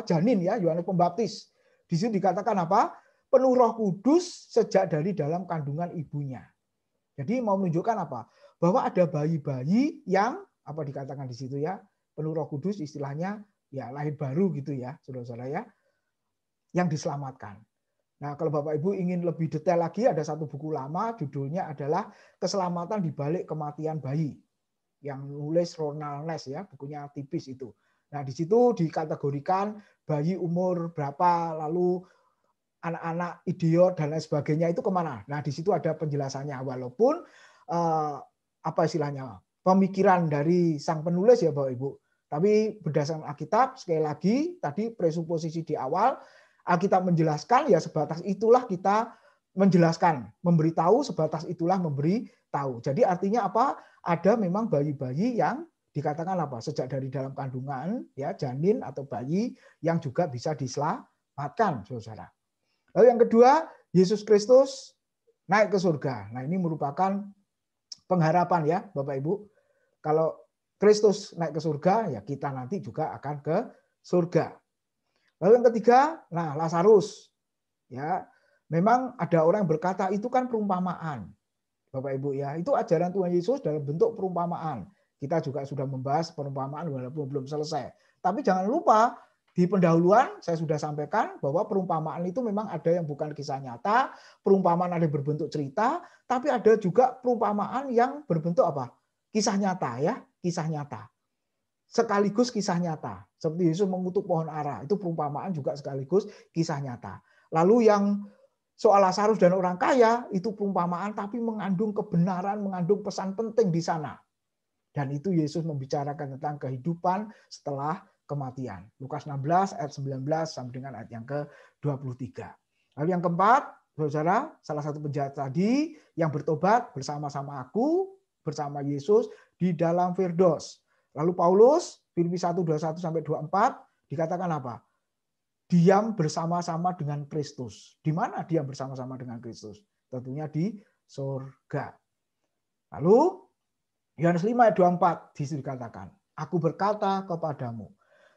C: janin ya, Yohanes Pembaptis. Di situ dikatakan apa? Penuh Roh Kudus sejak dari dalam kandungan ibunya. Jadi mau menunjukkan apa? Bahwa ada bayi-bayi yang apa dikatakan di situ ya, penuh Roh Kudus, istilahnya ya lahir baru gitu ya, saudara-saudara ya, yang diselamatkan. Nah, kalau Bapak Ibu ingin lebih detail lagi, ada satu buku lama, judulnya adalah Keselamatan di Balik Kematian Bayi, yang nulis Ronald Ness ya, bukunya tipis itu. Nah, di situ dikategorikan bayi umur berapa, lalu anak-anak idiot dan lain sebagainya itu kemana. Nah, di situ ada penjelasannya, walaupun apa istilahnya, pemikiran dari sang penulis ya Bapak Ibu. Tapi berdasarkan Alkitab, sekali lagi tadi presuposisi di awal, Alkitab menjelaskan ya sebatas itulah kita menjelaskan, memberitahu sebatas itulah memberitahu. Jadi artinya apa? Ada memang bayi-bayi yang dikatakan apa? Sejak dari dalam kandungan, ya janin atau bayi yang juga bisa diselamatkan, saudara. Lalu yang kedua, Yesus Kristus naik ke surga. Nah ini merupakan pengharapan ya Bapak Ibu. Kalau Kristus naik ke surga, ya kita nanti juga akan ke surga. Lalu yang ketiga, nah Lazarus. Ya, memang ada orang yang berkata itu kan perumpamaan. Bapak Ibu ya, itu ajaran Tuhan Yesus dalam bentuk perumpamaan. Kita juga sudah membahas perumpamaan walaupun belum selesai. Tapi jangan lupa di pendahuluan saya sudah sampaikan bahwa perumpamaan itu memang ada yang bukan kisah nyata, perumpamaan ada yang berbentuk cerita, tapi ada juga perumpamaan yang berbentuk apa? Kisah nyata ya, kisah nyata. Sekaligus kisah nyata. Seperti Yesus mengutuk pohon ara, itu perumpamaan juga sekaligus kisah nyata. Lalu yang soal Lazarus dan orang kaya itu perumpamaan tapi mengandung kebenaran, mengandung pesan penting di sana. Dan itu Yesus membicarakan tentang kehidupan setelah kematian. Lukas 16 ayat 19 sampai dengan ayat yang ke-23. Lalu yang keempat, saudara, salah satu penjahat tadi yang bertobat bersama-sama aku, bersama Yesus di dalam Firdaus. Lalu Paulus, Filipi 1:21 sampai 24 dikatakan apa? Diam bersama-sama dengan Kristus. Di mana diam bersama-sama dengan Kristus? Tentunya di surga. Lalu Yohanes 5 ayat 24 disitu dikatakan, aku berkata kepadamu,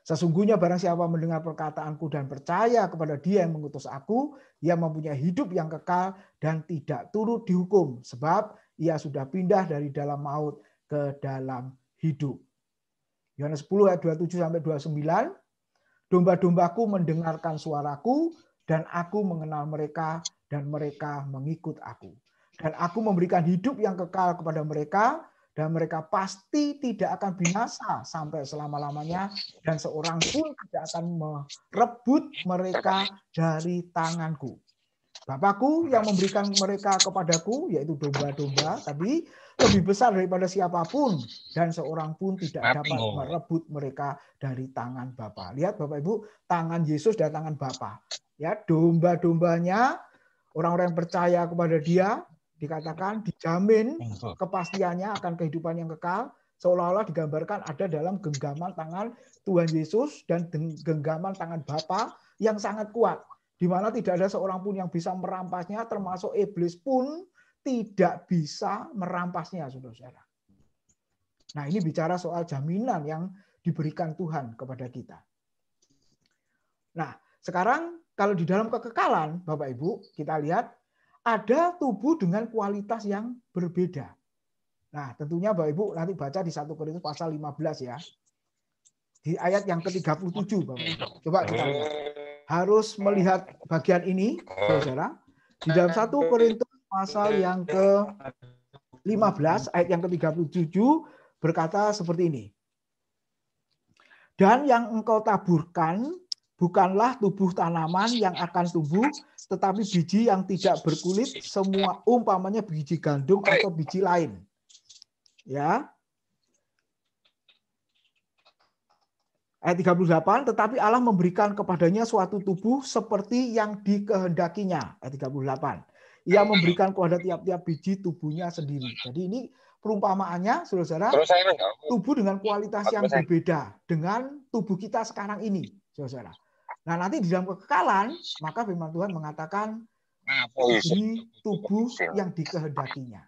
C: sesungguhnya barang siapa mendengar perkataanku dan percaya kepada Dia yang mengutus aku, ia mempunyai hidup yang kekal dan tidak turut dihukum, sebab ia sudah pindah dari dalam maut ke dalam hidup. Yohanes 10 ayat 27 sampai 29, domba-dombaku mendengarkan suaraku dan aku mengenal mereka dan mereka mengikut aku. Dan aku memberikan hidup yang kekal kepada mereka dan mereka pasti tidak akan binasa sampai selama-lamanya dan seorang pun tidak akan merebut mereka dari tanganku. Bapakku yang memberikan mereka kepadaku, yaitu domba-domba tadi, lebih besar daripada siapapun dan seorang pun tidak dapat merebut mereka dari tangan Bapa. Lihat Bapak Ibu, tangan Yesus dan tangan Bapa. Ya, domba-dombanya, orang-orang yang percaya kepada Dia dikatakan dijamin kepastiannya akan kehidupan yang kekal, seolah-olah digambarkan ada dalam genggaman tangan Tuhan Yesus dan genggaman tangan Bapa yang sangat kuat, di mana tidak ada seorang pun yang bisa merampasnya, termasuk iblis pun tidak bisa merampasnya, saudara-saudara. Nah, ini bicara soal jaminan yang diberikan Tuhan kepada kita. Nah, sekarang kalau di dalam kekekalan, Bapak Ibu, kita lihat ada tubuh dengan kualitas yang berbeda. Nah, tentunya Bapak Ibu nanti baca di 1 Korintus pasal 15 ya. Di ayat yang ke-37, Bapak Ibu. Coba kita lihat. Harus melihat bagian ini, saudara. Di dalam 1 Korintus pasal yang ke-15, ayat yang ke-37, berkata seperti ini. Dan yang engkau taburkan bukanlah tubuh tanaman yang akan tumbuh, tetapi biji yang tidak berkulit, semua umpamanya biji gandum atau biji lain. Ya. Ayat 38, tetapi Allah memberikan kepadanya suatu tubuh seperti yang dikehendakinya. Ayat 38. Ia memberikan kepada tiap-tiap biji tubuhnya sendiri. Jadi ini perumpamaannya, saudara-saudara, tubuh dengan kualitas yang berbeda dengan tubuh kita sekarang ini, saudara. Nah, nanti di dalam kekekalan, maka firman Tuhan mengatakan diberi tubuh yang dikehendakinya.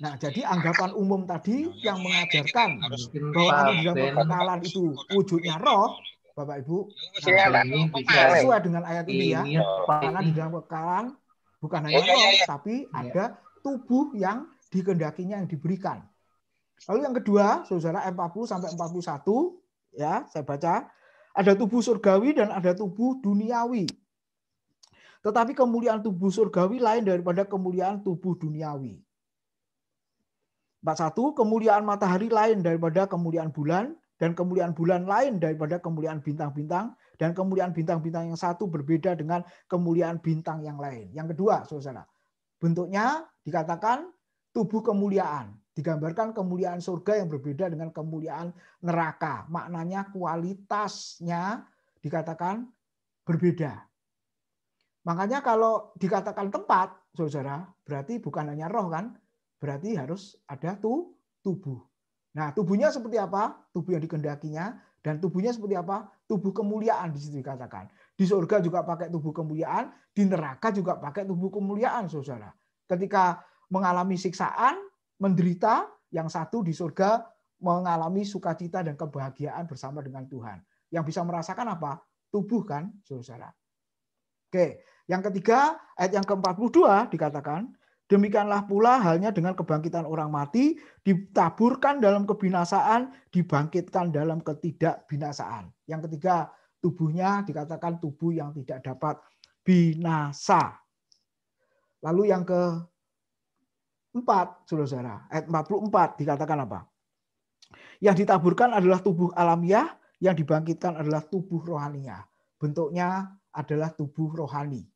C: Nah, jadi anggapan umum tadi yang mengajarkan bahwa nanti di dalam kekekalan itu wujudnya roh, Bapak Ibu, sesuai dengan ayat ini ya, karena di dalam kekekalan bukan hanya roh, tapi ada tubuh yang dikehendakinya yang diberikan. Lalu yang kedua, saudara, 40 sampai 41, ya, saya baca, ada tubuh surgawi dan ada tubuh duniawi. Tetapi kemuliaan tubuh surgawi lain daripada kemuliaan tubuh duniawi. 41, kemuliaan matahari lain daripada kemuliaan bulan, dan kemuliaan bulan lain daripada kemuliaan bintang-bintang, dan kemuliaan bintang-bintang yang satu berbeda dengan kemuliaan bintang yang lain. Yang kedua, saudara, bentuknya dikatakan tubuh kemuliaan.
H: Digambarkan kemuliaan surga yang berbeda dengan kemuliaan neraka. Maknanya kualitasnya dikatakan berbeda. Makanya kalau dikatakan tempat, saudara, berarti bukan hanya roh kan, berarti harus ada tubuh. Nah, tubuhnya seperti apa? Tubuh yang dikehendakinya. Dan tubuhnya seperti apa? Tubuh kemuliaan di situ dikatakan. Di surga juga pakai tubuh kemuliaan, di neraka juga pakai tubuh kemuliaan, saudara. Ketika mengalami siksaan, menderita, yang satu di surga mengalami sukacita dan kebahagiaan bersama dengan Tuhan. Yang bisa merasakan apa? Tubuh kan, saudara. Oke, yang ketiga, ayat yang ke-42 dikatakan, demikianlah pula halnya dengan kebangkitan orang mati, ditaburkan dalam kebinasaan, dibangkitkan dalam ketidakbinasaan. Yang ketiga, tubuhnya dikatakan tubuh yang tidak dapat binasa. Lalu yang keempat, saudara, ayat 44 dikatakan apa? Yang ditaburkan adalah tubuh alamiah, yang dibangkitkan adalah tubuh rohaninya. Bentuknya adalah tubuh rohani.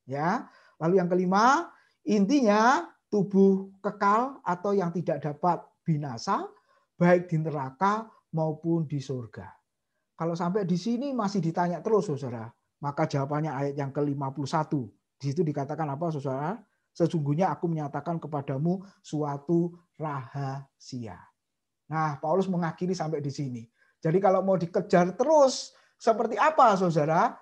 H: Ya. Lalu yang kelima, intinya tubuh kekal atau yang tidak dapat binasa, baik di neraka maupun di surga. Kalau sampai di sini masih ditanya terus, saudara, maka jawabannya ayat yang ke-51. Di situ dikatakan apa, saudara? Sesungguhnya aku menyatakan kepadamu suatu rahasia. Nah, Paulus mengakhiri sampai di sini. Jadi kalau mau dikejar terus, seperti apa, saudara?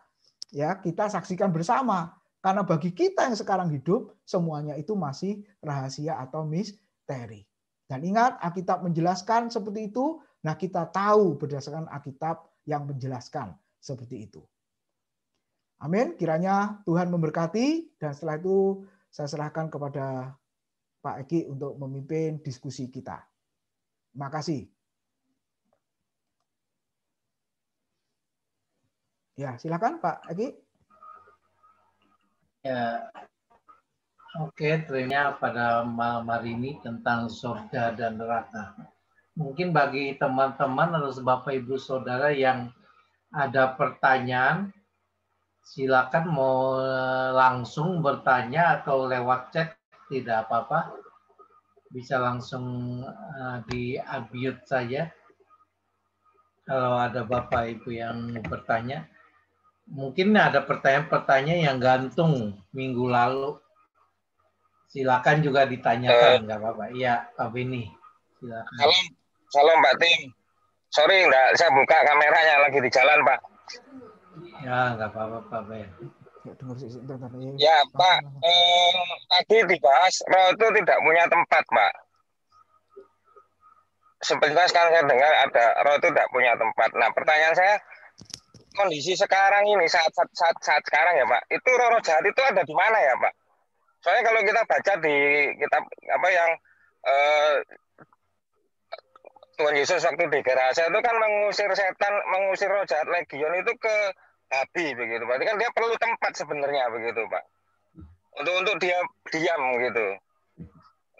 H: Ya, kita saksikan bersama. Karena bagi kita yang sekarang hidup, semuanya itu masih rahasia atau misteri. Dan ingat, Alkitab menjelaskan seperti itu. Nah, kita tahu berdasarkan Alkitab yang menjelaskan seperti itu. Amin. Kiranya Tuhan memberkati. Dan setelah itu saya serahkan kepada Pak Eki untuk memimpin diskusi kita. Terima kasih. Ya, silakan Pak Eki.
B: Ya, oke, trennya pada malam hari ini tentang surga dan neraka. Mungkin bagi teman-teman atau Bapak Ibu Saudara yang ada pertanyaan, silakan mau langsung bertanya atau lewat chat, tidak apa-apa. Bisa langsung di-unmute saja. Kalau ada Bapak Ibu yang bertanya. Mungkin ada pertanyaan-pertanyaan yang gantung minggu lalu. Silakan juga ditanyakan, nggak apa-apa. Iya, Pak Beni. Silakan.
I: Salam Pak Tim. Sorry, enggak, saya buka kameranya lagi di jalan, Pak.
B: Ya, nggak apa-apa, Pak Ben.
I: Ya, Pak. Tadi dibahas roh itu tidak punya tempat, Pak. Sebentar sekarang saya dengar ada roh itu tidak punya tempat. Nah, pertanyaan saya, kondisi sekarang ini saat sekarang ya Pak, itu roh jahat itu ada di mana ya Pak? Soalnya kalau kita baca di kitab apa yang Tuhan Yesus waktu di Gerasa itu kan mengusir setan, mengusir roh jahat legion itu ke babi begitu. Berarti kan dia perlu tempat sebenarnya begitu Pak. Untuk dia diam gitu.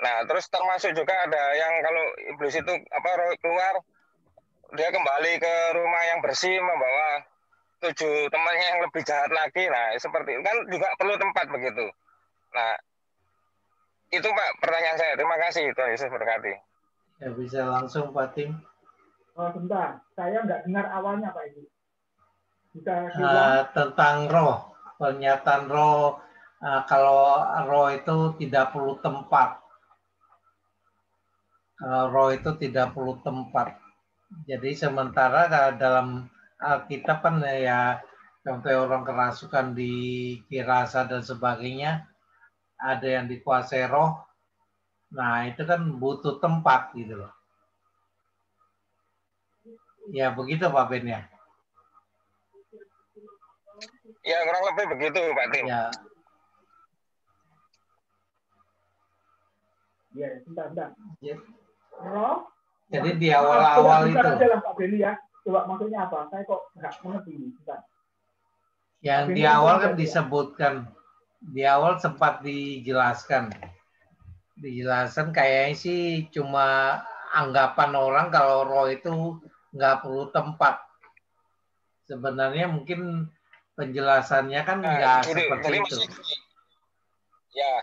I: Nah terus termasuk juga ada yang kalau iblis itu apa roh keluar, dia kembali ke rumah yang bersih membawa 7 temannya yang lebih jahat lagi. Nah, seperti itu kan juga perlu tempat begitu. Nah, itu Pak pertanyaan saya. Terima kasih Tuhan Yesus berkati.
B: Ya bisa langsung Pak Tim.
C: Oh, sebentar. Saya nggak dengar awalnya Pak Ibu. Bisa
B: tentang roh. Pernyataan roh. Kalau roh itu tidak perlu tempat. Roh itu tidak perlu tempat. Jadi sementara dalam Alkitab kan ya sampai orang kerasukan di Gerasa dan sebagainya, ada yang dikuasai roh. Nah itu kan butuh tempat gitu loh. Ya begitu Pak Ben ya.
I: Ya kurang lebih begitu Pak Tim.
B: Ya.
C: Ya, bentar.
B: Ya.
C: Roh.
B: Jadi di awal-awal itu.
C: Aja lah Pak Beni ya. Coba maksudnya apa? Saya kok nggak mengerti. Bentar.
B: Yang di awal kan disebutkan, di awal sempat dijelaskan kayaknya sih cuma anggapan orang kalau roh itu nggak perlu tempat. Sebenarnya mungkin penjelasannya kan nggak seperti itu.
I: Ya,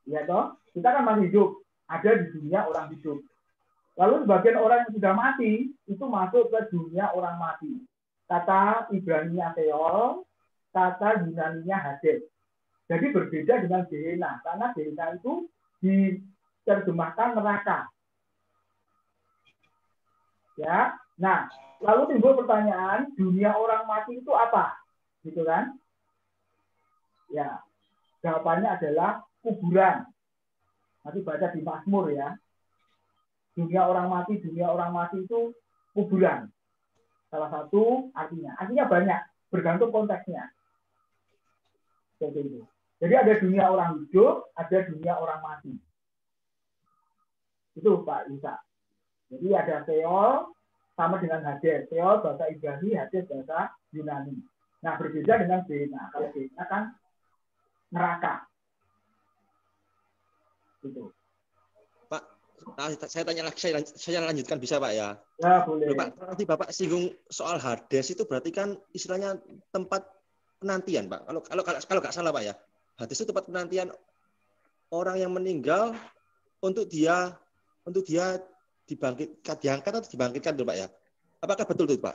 C: Ya toh, kita kan masih hidup, ada di dunia orang hidup. Lalu sebagian orang yang sudah mati itu masuk ke dunia orang mati. Kata Ibrani-nya Sheol, kata Yunani-nya Hades. Jadi berbeda dengan Gehenna, karena Gehenna itu diterjemahkan neraka. Ya, nah lalu timbul pertanyaan, dunia orang mati itu apa, gitu kan? Ya, jawabannya adalah kuburan. Nanti baca di Mazmur ya. Dunia orang mati itu kuburan. Salah satu artinya banyak, bergantung konteksnya. Seperti itu. Jadi ada dunia orang hidup, ada dunia orang mati. Itu Pak Isa. Jadi ada Sheol sama dengan Hades. Sheol bahasa Ibrani, Hades bahasa Yunani. Nah berbeda dengan Gehenna. Kalau Gehenna kan neraka. Gitu.
J: Pak, saya tanya lagi, saya lanjutkan bisa Pak ya?
C: Ya boleh.
J: Loh, Pak, nanti Bapak singgung soal Hades itu berarti kan istilahnya tempat penantian Pak. Kalau nggak salah Pak ya, Hades itu tempat penantian orang yang meninggal untuk dia diangkat atau dibangkitkan tuh Pak ya? Apakah betul tuh Pak?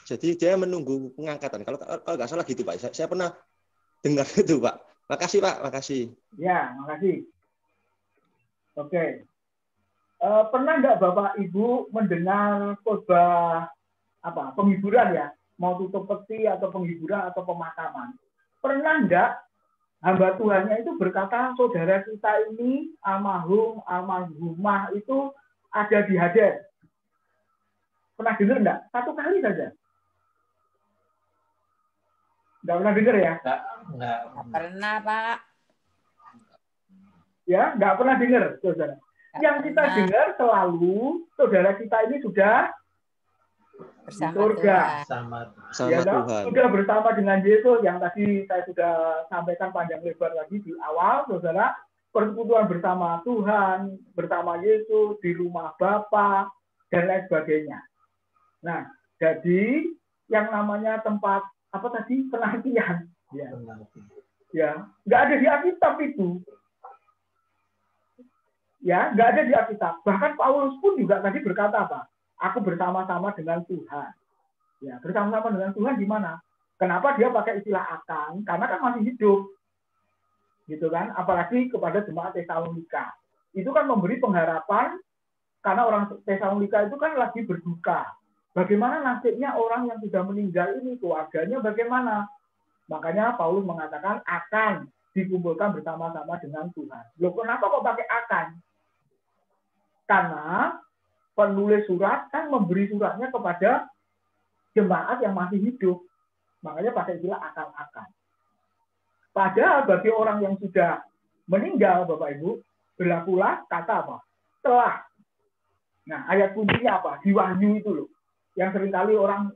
J: Jadi dia menunggu pengangkatan. Kalau nggak salah gitu Pak. Saya pernah dengar itu Pak. Makasih Pak, makasih.
C: Ya, makasih. Oke. Pernah nggak Bapak Ibu mendengar khotbah penghiburan ya, mau tutup peti atau penghiburan atau pemakaman? Pernah nggak hamba Tuhannya itu berkata saudara kita ini almarhumah itu ada di Hades? Pernah dengar nggak? Satu kali saja. Nggak pernah dengar ya?
G: Nggak pernah Pak.
C: Ya, nggak pernah dengar saudara. Yang kita dengar selalu saudara kita ini sudah
G: bersama
C: surga,
J: sama
C: ya,
J: Tuhan.
C: Sudah bersama dengan Yesus yang tadi saya sudah sampaikan panjang lebar lagi di awal, saudara. Persekutuan bersama Tuhan, bersama Yesus di rumah Bapa dan lain sebagainya. Nah, jadi yang namanya tempat penantian, ya, nggak ada di Alkitab itu. Ya, nggak ada di Alkitab. Bahkan Paulus pun juga tadi berkata apa? Aku bersama-sama dengan Tuhan. Ya, bersama-sama dengan Tuhan di mana? Kenapa dia pakai istilah akan? Karena kan masih hidup. Gitu kan? Apalagi kepada jemaat Tesalonika. Itu kan memberi pengharapan karena orang Tesalonika itu kan lagi berduka. Bagaimana nasibnya orang yang sudah meninggal ini? Keluarganya bagaimana? Makanya Paulus mengatakan akan dikumpulkan bersama-sama dengan Tuhan. Loh, kenapa kok pakai akan? Karena penulis surat kan memberi suratnya kepada jemaat yang masih hidup. Makanya pakai istilah akan-akan. Padahal bagi orang yang sudah meninggal, Bapak Ibu, berlakulah kata apa? Telah. Nah, ayat kuncinya apa? Di Wahyu itu loh. Yang seringkali orang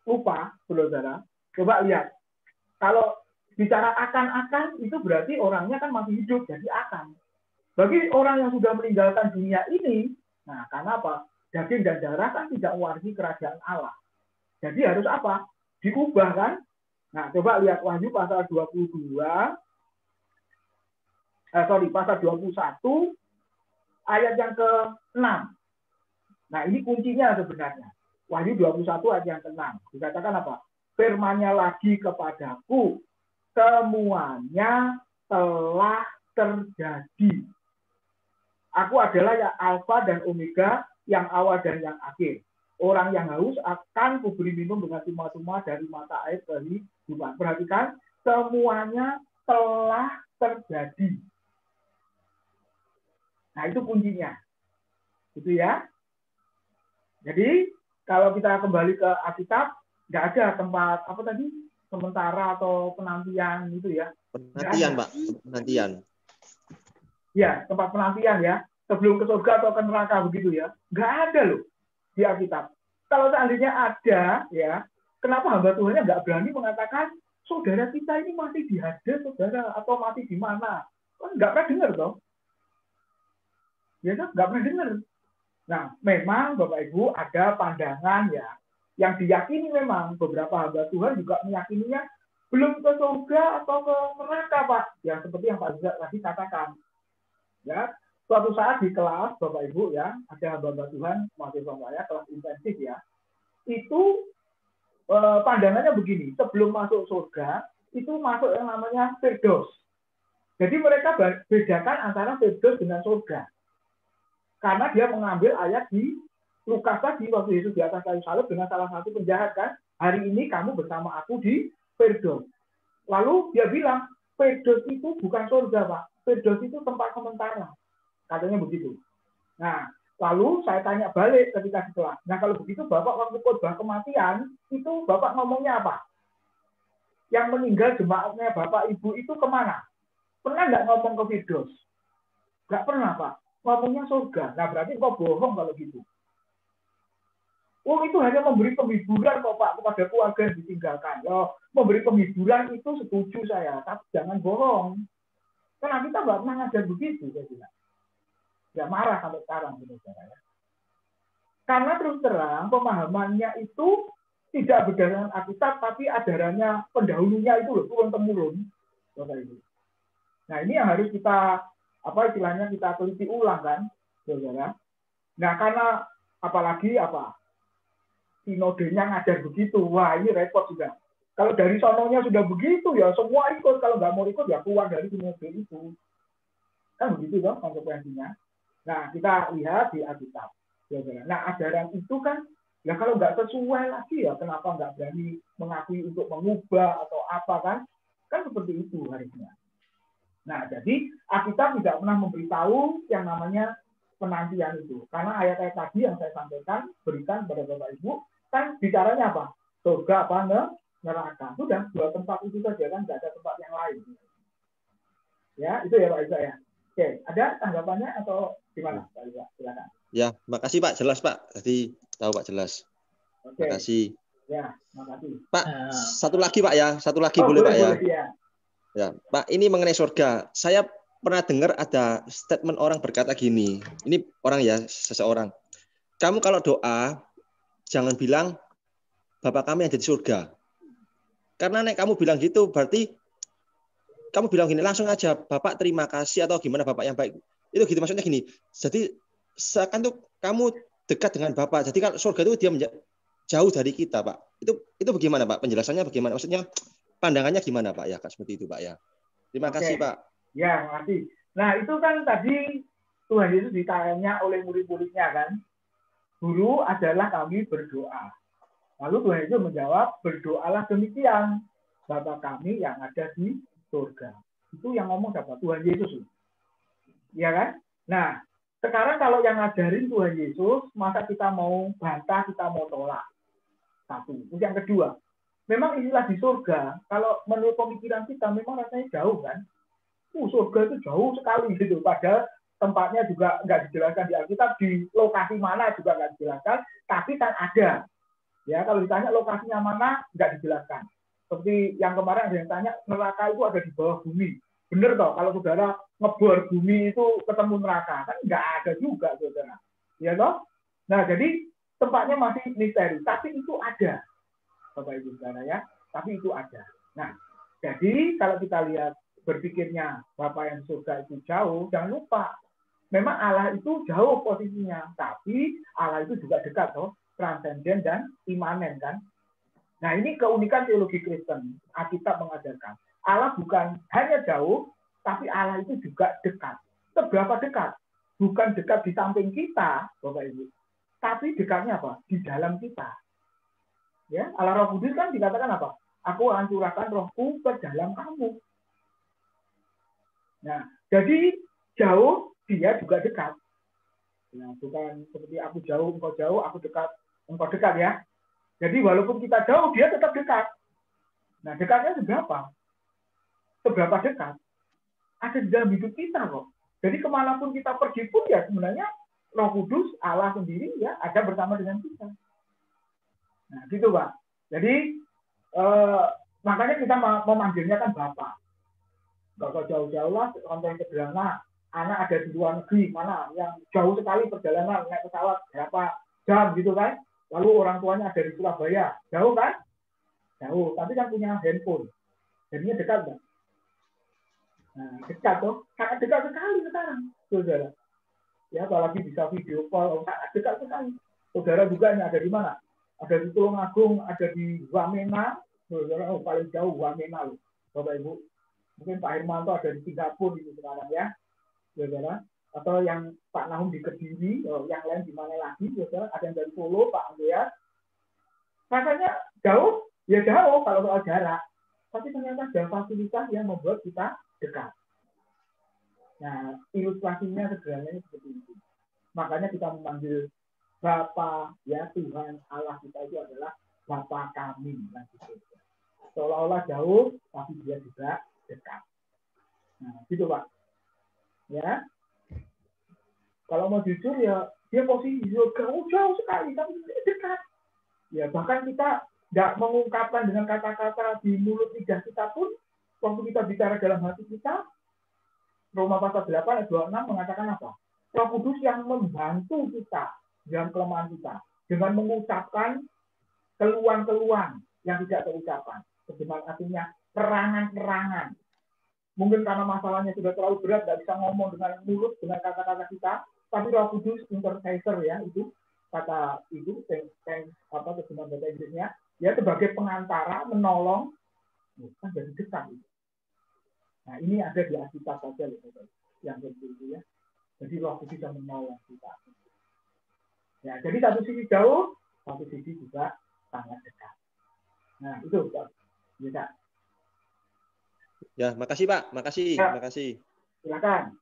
C: lupa, saudara. Coba lihat. Kalau bicara akan-akan, itu berarti orangnya kan masih hidup, jadi akan. Bagi orang yang sudah meninggalkan dunia ini, nah karena apa? Daging dan darah kan tidak mewarisi kerajaan Allah. Jadi harus apa? Diubah kan? Nah, coba lihat Wahyu pasal 21 ayat yang ke-6. Nah, ini kuncinya sebenarnya. Wahyu 21 ayat yang ke-6. Dikatakan apa? Firman-Nya lagi kepadaku, semuanya telah terjadi. Aku adalah yang Alfa dan Omega, yang awal dan yang akhir. Orang yang haus akan kuberi minum dengan cuma-cuma dari mata air kehidupan. Perhatikan, semuanya telah terjadi. Nah, itu kuncinya. Gitu ya. Jadi, kalau kita kembali ke Alkitab, nggak ada tempat sementara atau penantian gitu ya.
J: Penantian, Pak. Penantian.
C: Ya, tempat penantian ya. Sebelum ke surga atau ke neraka begitu ya. Nggak ada loh di Alkitab. Kalau seandainya ada, ya, kenapa hamba Tuhannya nggak berani mengatakan, saudara kita ini masih di Hades, saudara, atau masih di mana? Kan nggak pernah dengar toh. Ya kan? Nggak pernah dengar. Nah, memang Bapak Ibu ada pandangan ya, yang diyakini memang beberapa hamba Tuhan juga meyakininya belum ke surga atau ke neraka, Pak. Yang seperti yang Pak Zak tadi katakan. Ya, suatu saat di kelas Bapak Ibu ya, ada hamba Tuhan mahasiswa saya kelas intensif ya. Itu pandangannya begini, sebelum masuk surga itu masuk yang namanya firdaus. Jadi mereka bedakan antara firdaus dengan surga. Karena dia mengambil ayat di Lukas tadi waktu Yesus di atas kayu salib dengan salah satu penjahat kan, hari ini kamu bersama aku di firdaus. Lalu dia bilang, firdaus itu bukan surga, Pak. Firdaus itu tempat sementara. Katanya begitu. Nah, lalu saya tanya balik ketika di kelas. Nah, kalau begitu Bapak waktu khotbah kematian, itu Bapak ngomongnya apa? Yang meninggal jemaatnya Bapak Ibu itu kemana? Pernah nggak ngomong ke firdaus? Nggak pernah, Pak. Ngomongnya surga. Nah, berarti kok bohong kalau gitu. Oh, itu hanya memberi penghiburan kok, Pak, kepada keluarga yang ditinggalkan. Loh, memberi penghiburan itu setuju saya, tapi jangan bohong. Karena kita nggak pernah ngajar begitu, saya bilang. Ya marah sampai sekarang, saudara ya. Karena terus terang pemahamannya itu tidak berdasarkan Alkitab, tapi ajarannya pendahulunya itu loh, turun temurun, Bapak Ibu. Nah, ini yang harus kita istilahnya kita teliti ulang kan, saudara. Nah, karena apalagi sinodenya ngajar begitu, wah ini repot juga. Kalau dari sononya sudah begitu ya semua ikut, kalau nggak mau ikut ya keluar dari sinode itu. Kan begitu dong konsekuensinya. Nah, kita lihat di Alkitab. Nah, ajaran itu kan, ya kalau nggak sesuai lagi ya kenapa nggak berani mengakui untuk mengubah atau apa kan? Kan seperti itu harusnya. Nah, jadi Alkitab tidak pernah memberitahu yang namanya penantian itu. Karena ayat-ayat tadi yang saya sampaikan, berikan kepada Bapak Ibu, kan bicaranya apa? Surga apa neraka. Sudah, dua tempat itu saja kan, nggak ada tempat yang lain. Ya, itu ya Pak Isa ya. Oke, ada tanggapannya atau gimana Pak Isa? Silakan.
J: Ya, makasih Pak, jelas Pak. Tadi tahu Pak jelas.
C: Oke.
J: Makasih.
C: Ya, makasih.
J: Pak, satu lagi Pak ya, satu lagi boleh Pak ya.
C: Ya.
J: Ya, Pak, ini mengenai surga. Saya pernah dengar ada statement orang berkata gini. Ini orang ya, seseorang. Kamu kalau doa, jangan bilang, Bapak kami yang ada di surga. Karena nek kamu bilang gitu, berarti kamu bilang gini, langsung aja, Bapak terima kasih atau gimana Bapak yang baik. Itu gitu, maksudnya gini. Jadi, seakan tuh kamu dekat dengan Bapak. Jadi kalau surga itu dia jauh dari kita, Pak. Itu bagaimana, Pak? Penjelasannya bagaimana? Maksudnya pandangannya gimana, Pak? Ya, seperti itu, Pak ya. Terima kasih, Pak.
C: Ya, makasih. Nah, itu kan tadi Tuhan Yesus ditanya oleh murid-muridnya kan, Guru adalah kami berdoa. Lalu Tuhan Yesus menjawab, berdoalah demikian, Bapa kami yang ada di surga. Itu yang ngomong siapa? Tuhan Yesus. Ya kan? Nah, sekarang kalau yang ngajarin Tuhan Yesus, masa kita mau bantah, kita mau tolak. Satu. Terus yang kedua, memang istilah di surga, kalau menurut pemikiran kita memang rasanya jauh kan. Surga itu jauh sekali gitu. Padahal tempatnya juga nggak dijelaskan di Alkitab, di lokasi mana juga nggak dijelaskan, tapi kan ada. Ya, kalau ditanya lokasinya mana, nggak dijelaskan. Seperti yang kemarin ada yang tanya, neraka itu ada di bawah bumi. Bener toh, kalau saudara ngebor bumi itu ketemu neraka, kan nggak ada juga, saudara. Ya toh? Nah, jadi tempatnya masih misteri, tapi itu ada. Bapak Ibu saudara ya, tapi itu ada. Nah, jadi kalau kita lihat berpikirnya Bapak yang surga itu jauh, jangan lupa memang Allah itu jauh posisinya, tapi Allah itu juga dekat toh, transenden dan imanen kan. Nah, ini keunikan teologi Kristen. Alkitab mengajarkan Allah bukan hanya jauh, tapi Allah itu juga dekat. Seberapa dekat? Bukan dekat di samping kita, Bapak Ibu, tapi dekatnya apa? Di dalam kita. Ya, Allah Roh Kudus kan dikatakan apa? Aku akan curahkan rohku ke dalam kamu. Nah, jadi jauh, dia juga dekat. Nah, bukan seperti aku jauh, engkau jauh, aku dekat, engkau dekat ya. Jadi walaupun kita jauh, dia tetap dekat. Nah, dekatnya seberapa? Seberapa dekat? Ada di dalam hidup kita kok. Jadi kemanapun kita pergi pun ya sebenarnya Roh Kudus, Allah sendiri ya ada bersama dengan kita. Nah, gitu Pak. Jadi makanya kita memanggilnya kan Bapak. Gak usah jauh-jauh lah, contoh sederhana, anak ada di luar negeri, mana yang jauh sekali perjalanan, naik pesawat berapa jam gitu kan. Lalu orang tuanya ada di Surabaya, jauh kan? Jauh, tapi kan punya handphone. Jadinya dekat kan? Nah, dekat tuh, sangat dekat sekali sekarang. saudara. Ya, apalagi bisa video call, dekat sekali. Saudara juga yang ada di mana? Ada di Tulungagung, ada di Wamena, saudara, paling jauh Wamena loh, Bapak Ibu. Mungkin Pak Hermanto ada di Singapura itu sekarang ya, saudara. Atau yang Pak Nahum di Kediri, yang lain di mana lagi, saudara. Ada yang dari Solo, Pak Andreas. Rasanya jauh, ya jauh kalau soal jarak. Tapi ternyata ada fasilitas yang membuat kita dekat. Nah, ilustrasinya sederhananya seperti itu. Makanya kita memanggil Bapa, ya Tuhan Allah kita itu adalah Bapa kami. Seolah-olah jauh, tapi dia juga dekat. Nah, gitu Pak. Ya. Kalau mau jujur ya, dia posisi jauh sekali, tapi dekat. Ya, bahkan kita tidak mengungkapkan dengan kata-kata di mulut lidah kita pun, waktu kita bicara dalam hati kita, Roma pasal 8 ayat 26 mengatakan apa? Roh Kudus yang membantu kita dalam kelemahan kita dengan mengucapkan keluhan-keluhan yang tidak terucapkan. Terjemahan artinya perangan-perangan. Mungkin karena masalahnya sudah terlalu berat, tidak bisa ngomong dengan mulut, dengan kata-kata kita, tapi Roh Kudus intercessor ya, itu kata itu, terjemahan bahasa Inggrisnya, ya sebagai pengantara, menolong, kan jadi dekat itu. Nah, ini ada di Alkitab saja yang seperti itu ya. Jadi Roh Kudus bisa menolong kita. Ya, jadi satu sisi jauh, satu sisi juga sangat dekat. Nah, itu Pak. Bisa.
J: Ya, makasih Pak. Makasih.
C: Ya.
J: Makasih.
C: Silakan.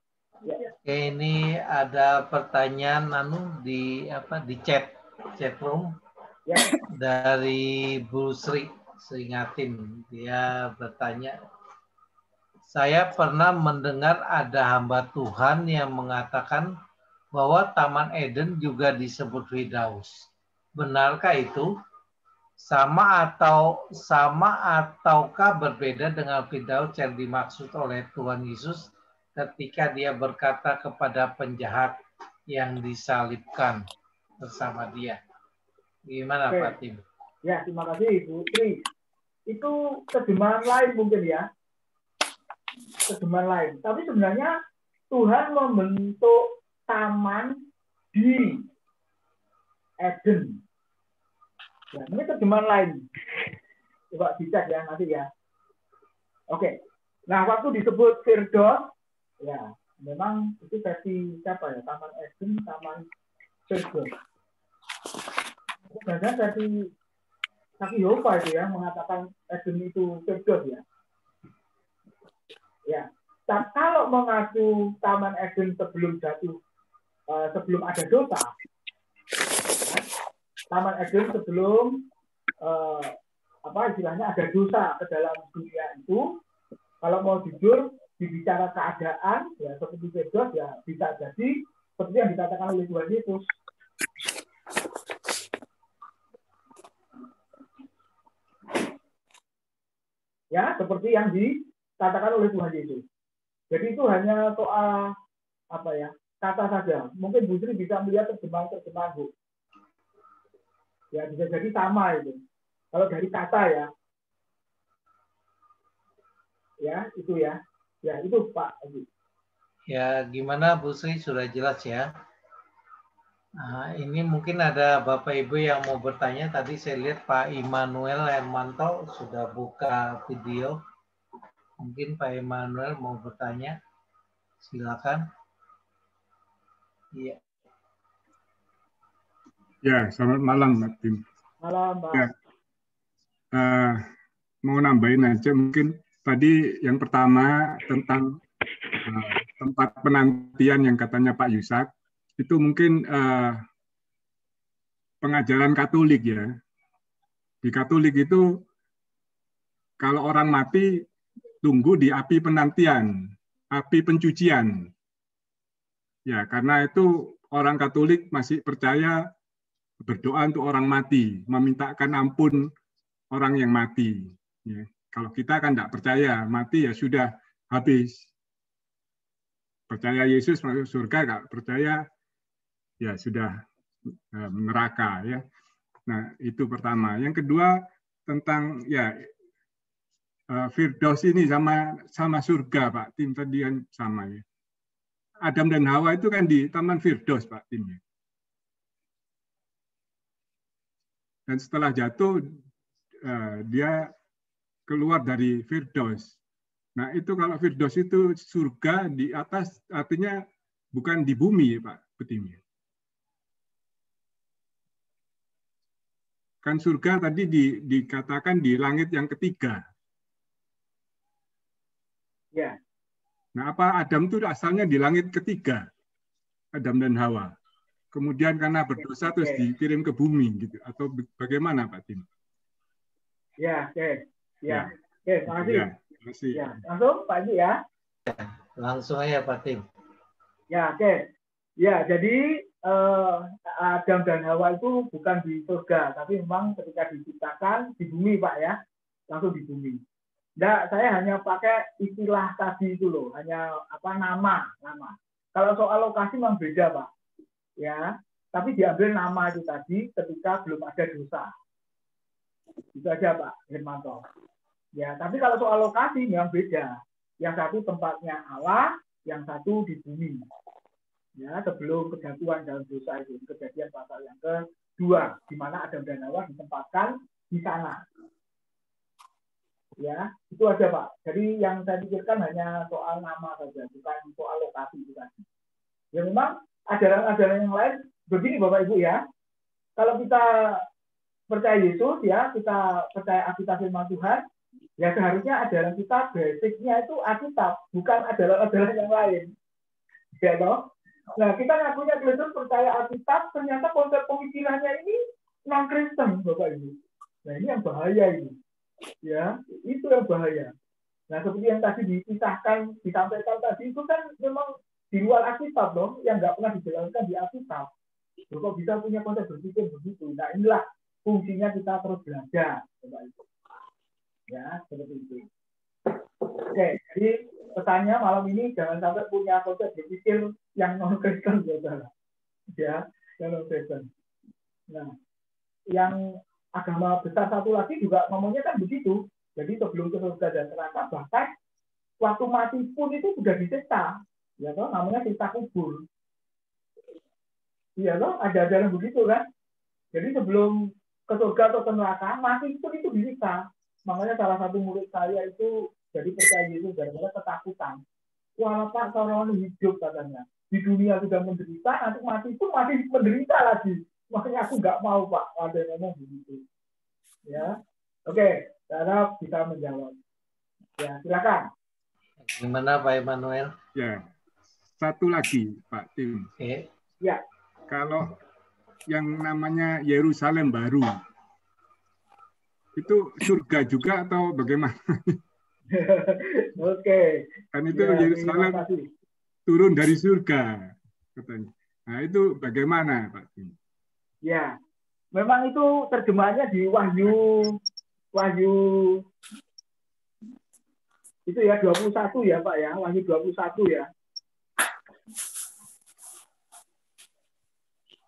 C: Ya.
B: Ini ada pertanyaan di chat room
C: ya.
B: Dari Bu Sri Ngatin. Dia bertanya, saya pernah mendengar ada hamba Tuhan yang mengatakan bahwa Taman Eden juga disebut Firdaus. Benarkah itu? Sama ataukah berbeda dengan Firdaus yang dimaksud oleh Tuhan Yesus ketika dia berkata kepada penjahat yang disalibkan bersama dia? Gimana Pak Tim?
C: Ya, terima kasih Bu Tri. Itu terjemahan lain mungkin ya. Terjemahan lain. Tapi sebenarnya Tuhan membentuk taman di Eden. Ya, ini terjemahan lain. Coba dicek ya nanti ya. Oke. Nah, waktu disebut Firdaus, ya memang itu versi siapa ya? Taman Eden, Taman Firdaus. Sebenarnya versi Saksi Yehova itu ya mengatakan Eden itu Firdaus ya. Ya. Nah, kalau mengaku Taman Eden sebelum jatuh, sebelum ada dosa, Taman Eden sebelum istilahnya ada dosa ke dalam dunia itu, kalau mau jujur dibicara keadaan ya seperti Firdaus ya bisa jadi seperti yang dikatakan oleh Tuhan Yesus. Ya, seperti yang dikatakan oleh Tuhan Yesus. Jadi itu hanya soal kata saja. Mungkin Bu Sri bisa melihat terjemahan Bu. Ya, bisa jadi sama itu. Kalau dari kata ya. Ya, itu ya. Ya, itu Pak.
B: Ya, gimana Bu Sri? Sudah jelas ya? Nah, ini mungkin ada Bapak Ibu yang mau bertanya. Tadi saya lihat Pak Immanuel Hermanto sudah buka video. Mungkin Pak Immanuel mau bertanya. Silakan. Iya.
K: Ya, selamat malam, Mbak Tim.
C: Malam, Pak.
K: Ya. Mau nambahin aja mungkin tadi yang pertama tentang tempat penantian yang katanya Pak Yusak, itu mungkin pengajaran Katolik ya. Di Katolik itu kalau orang mati tunggu di api penantian, api pencucian. Ya, karena itu orang Katolik masih percaya berdoa untuk orang mati, memintakan ampun orang yang mati. Ya. Kalau kita kan tidak percaya, mati ya sudah habis. Percaya Yesus masuk surga, nggak percaya ya sudah neraka ya. Nah itu pertama. Yang kedua tentang ya Firdaus ini sama surga Pak Tim tadi kan sama ya. Adam dan Hawa itu kan di Taman Firdaus, Pak Tim. Dan setelah jatuh, dia keluar dari Firdaus. Nah, itu kalau Firdaus itu surga di atas, artinya bukan di bumi, Pak Butimi. Kan surga tadi dikatakan di langit yang ketiga.
C: Ya.
K: Nah, apa Adam itu asalnya di langit ketiga, Adam dan Hawa. Kemudian karena berdosa terus dikirim ke bumi, gitu. Atau bagaimana, Pak Tim?
C: Ya, oke. Ya, oke, makasih.
K: Ya, makasih.
C: Ya, langsung Pak Haji ya.
B: Langsung aja Pak Tim.
C: Ya, oke. Ya, jadi Adam dan Hawa itu bukan di surga, tapi memang ketika diciptakan di bumi, Pak ya. Langsung di bumi. Nah, saya hanya pakai istilah tadi itu loh, hanya nama. Kalau soal lokasi memang beda, Pak. Ya, tapi diambil nama itu tadi ketika belum ada dosa. Itu aja Pak Hermanto. Ya, tapi kalau soal lokasi memang beda. Yang satu tempatnya Allah, yang satu di bumi. Ya, sebelum kejatuhan dalam dosa itu, kejadian pasal yang kedua, di mana Adam dan Hawa ditempatkan di sana. Ya, itu aja Pak. Jadi yang saya pikirkan hanya soal nama saja, bukan soal lokasi itu tadi. Ya memang ajaran-ajaran yang lain begini Bapak Ibu ya. Kalau kita percaya Yesus ya, kita percaya Alkitab firman Tuhan, ya seharusnya ajaran kita basicnya itu Alkitab, bukan ajaran-ajaran yang lain. Ya toh? Nah, kita ngakunya Kristen percaya Alkitab, ternyata konsep pemikirannya ini non-Kristen Bapak Ibu. Nah, ini yang bahaya ini. Ya, itu yang bahaya. Nah, seperti yang tadi disampaikan tadi itu kan memang di luar Alkitab dong, yang nggak pernah dijelaskan di Alkitab. Kok bisa punya konsep berpikir begitu? Nah, inilah fungsinya kita terus belajar. Ya, seperti itu. Oke, jadi pesannya malam ini jangan sampai punya konsep berpikir yang non-Kristen, saudara. Ya, yang non-Kristen. Nah, yang agama besar satu lagi juga ngomongnya kan begitu. Jadi sebelum ke surga dan neraka, bahkan waktu mati pun itu sudah disiksa. Ya toh, namanya siksa kubur. Iya toh, ada ajaran begitu kan. Jadi sebelum ke surga atau ke neraka, mati pun itu disiksa. Makanya salah satu murid saya itu jadi percaya Yesus gara-gara ketakutan. Wah Pak, kalau hidup katanya. Di dunia sudah menderita, nanti mati pun masih menderita lagi. Makanya aku nggak mau Pak, ada yang ngomong begitu. Ya, oke, saya harap bisa menjawab. Ya, silakan.
B: Gimana Pak Emmanuel?
K: Ya, satu lagi Pak Tim.
B: Oke.
C: Ya.
K: Kalau yang namanya Yerusalem baru, itu surga juga atau bagaimana?
C: Oke.
K: Kan itu
C: ya,
K: Yerusalem turun dari surga, katanya. Nah itu bagaimana Pak Tim?
C: Ya, memang itu terjemahannya di Wahyu itu ya 21 ya Pak ya, Wahyu 21 ya.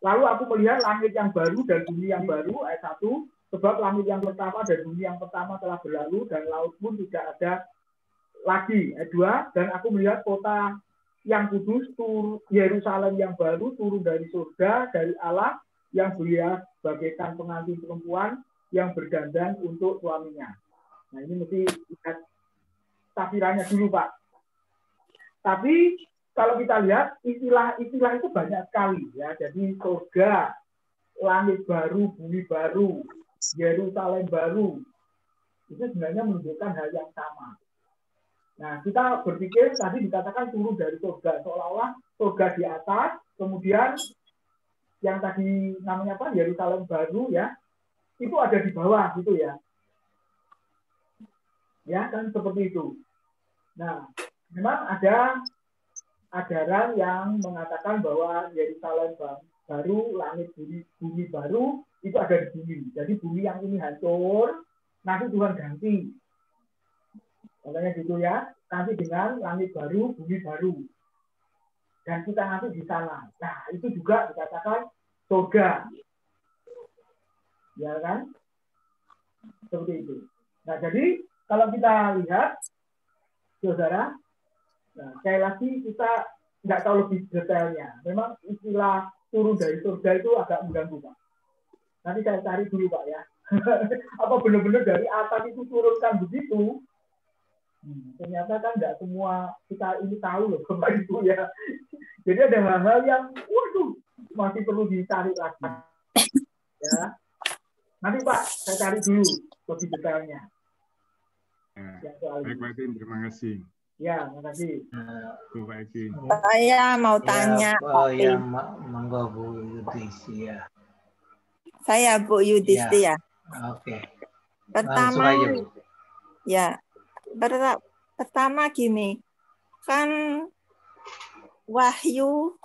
C: Lalu aku melihat langit yang baru dan bumi yang baru, ayat 1, sebab langit yang pertama dan bumi yang pertama telah berlalu dan laut pun tidak ada lagi. Ayat 2, dan aku melihat kota yang kudus, Yerusalem yang baru turun dari surga, dari Allah, yang berhias bagaikan pengantin perempuan yang berdandan untuk suaminya. Nah ini mesti lihat tafsirannya dulu Pak. Tapi kalau kita lihat istilah itu banyak sekali ya. Jadi surga, langit baru, bumi baru, Yerusalem baru, itu sebenarnya menunjukkan hal yang sama. Nah kita berpikir tadi dikatakan turun dari surga, seolah-olah surga di atas, kemudian yang tadi namanya apa Yerusalem baru ya, itu ada di bawah gitu ya. Ya kan seperti itu. Nah, memang ada ajaran yang mengatakan bahwa Yerusalem baru, langit bumi baru itu ada di bumi. Jadi bumi yang ini hancur, nanti Tuhan ganti. Makanya gitu ya, nanti dengan langit baru, bumi baru. Dan kita nanti di sana. Nah, itu juga dikatakan surga. Ya kan? Seperti itu. Nah, jadi kalau kita lihat, saudara, nah, sekali lagi kita nggak tahu lebih detailnya. Memang istilah turun dari surga itu agak mengganggu, Pak. Nanti saya cari dulu, Pak, ya. Apa benar-benar dari atas itu turunkan begitu? Ternyata kan nggak semua kita ini tahu loh, Bapak Ibu, ya. Jadi ada hal-hal yang, waduh, masih perlu dicari lagi. Ya. Nanti Pak, saya cari dulu lebih detailnya.
K: Ya. Baik, Pak Tim, terima kasih.
C: Ya, terima kasih.
K: Pak Eki.
D: Saya mau tanya.
B: Ya, monggo Bu Yudisti ya.
D: Saya Bu Yudisti ya.
B: Oke.
D: Pertama,
B: aja, Bu.
D: Ya, pertama gini, kan Wahyu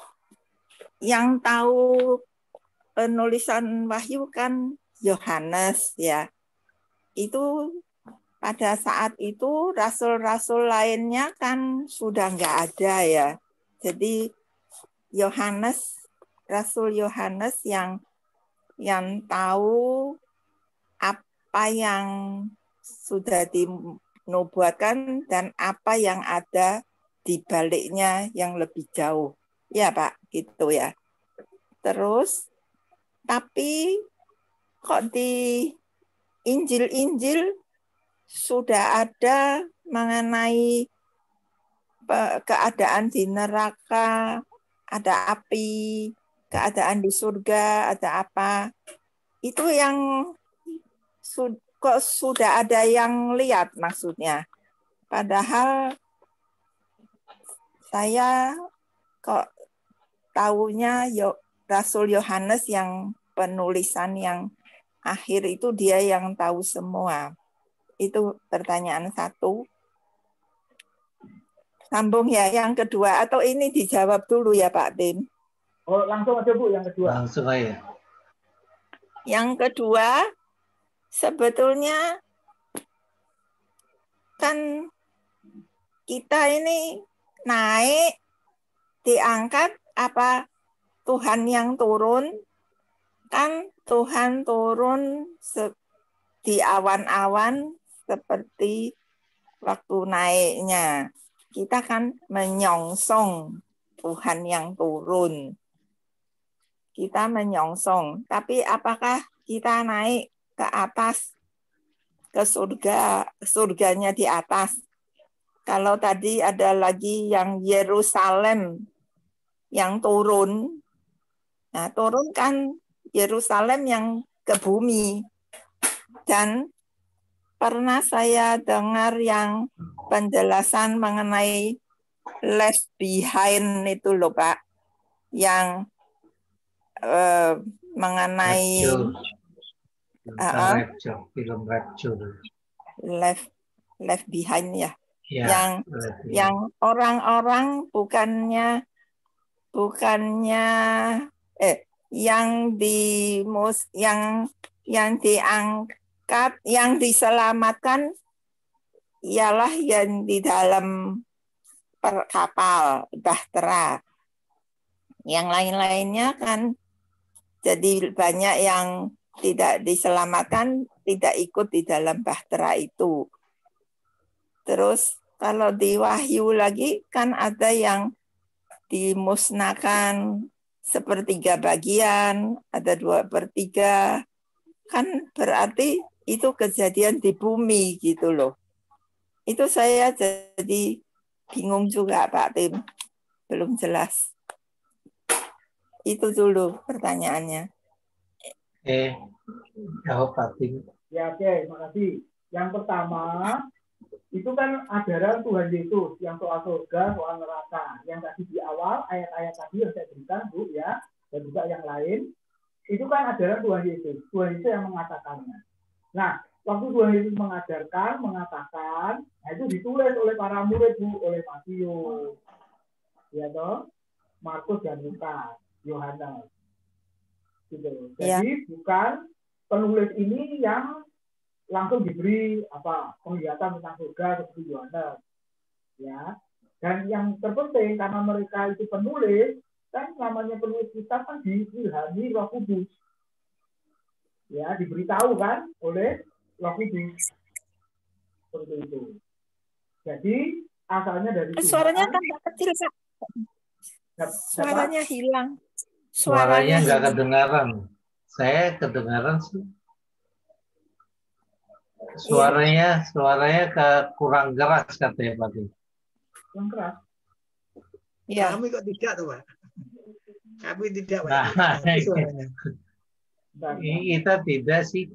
D: yang tahu penulisan Wahyu kan Yohanes ya. Itu pada saat itu rasul-rasul lainnya kan sudah nggak ada ya. Jadi Rasul Yohanes yang tahu apa yang sudah dinubuatkan dan apa yang ada di baliknya yang lebih jauh. Ya Pak, gitu ya. Terus, tapi kok di Injil-Injil sudah ada mengenai keadaan di neraka, ada api, keadaan di surga, ada apa. Itu yang kok sudah ada yang lihat maksudnya. Padahal saya kok tahunya Rasul Yohanes yang penulisan yang akhir itu dia yang tahu semua. Itu pertanyaan satu. Sambung ya yang kedua, atau ini dijawab dulu ya Pak Tim?
C: Oh, langsung aja Bu yang kedua.
B: Langsung aja.
D: Yang kedua, sebetulnya kan kita ini naik, diangkat, apa Tuhan yang turun? Kan Tuhan turun di awan-awan seperti waktu naiknya. Kita kan menyongsong Tuhan yang turun. Kita menyongsong. Tapi apakah kita naik ke atas, ke surga, surganya di atas? Kalau tadi ada lagi yang Yerusalem yang turun. Nah, turun kan Yerusalem yang ke bumi. Dan pernah saya dengar yang penjelasan mengenai left behind itu loh Pak, yang mengenai
B: film Rapture.
D: Left behind ya. Yang orang-orang bukannya yang diangkat, yang diselamatkan ialah yang di dalam kapal bahtera. Yang lain-lainnya kan jadi banyak yang tidak diselamatkan, tidak ikut di dalam bahtera itu. Terus kalau di Wahyu lagi kan ada yang dimusnahkan 1/3 bagian, ada 2/3. Kan berarti itu kejadian di bumi gitu loh. Itu saya jadi bingung juga Pak Tim. Belum jelas. Itu dulu pertanyaannya.
B: Jawab Pak Tim.
C: Ya, oke, makasih. Yang pertama, itu kan ajaran Tuhan Yesus yang soal surga, soal neraka. Yang tadi di awal, ayat-ayat tadi yang saya berikan, Bu, ya, dan juga yang lain, itu kan ajaran Tuhan Yesus. Tuhan Yesus yang mengatakannya. Nah, waktu Tuhan Yesus mengatakan, nah itu ditulis oleh para murid, Bu, oleh Matius, ya toh, Markus dan Lukas, Yohanes. Gitu. Jadi bukan penulis ini yang langsung diberi penglihatan tentang surga seperti Yohanes, ya. Dan yang terpenting karena mereka itu penulis, kan namanya penulis kitab kan diilhami Roh Kudus, ya, diberitahu kan oleh Roh Kudus seperti itu. Jadi asalnya dari Tuhan.
D: Suaranya tambah kecil Pak. Suaranya hilang.
B: Suaranya nggak
D: hilang.
B: kedengaran. Saya kedengaran sih. Suaranya kurang keras katanya Pak.
C: Kurang keras.
D: Ya.
A: Kami kok tidak tuh Pak. Kami tidak Pak.
B: Nah,
A: Suaranya.
B: Kita tidak sih.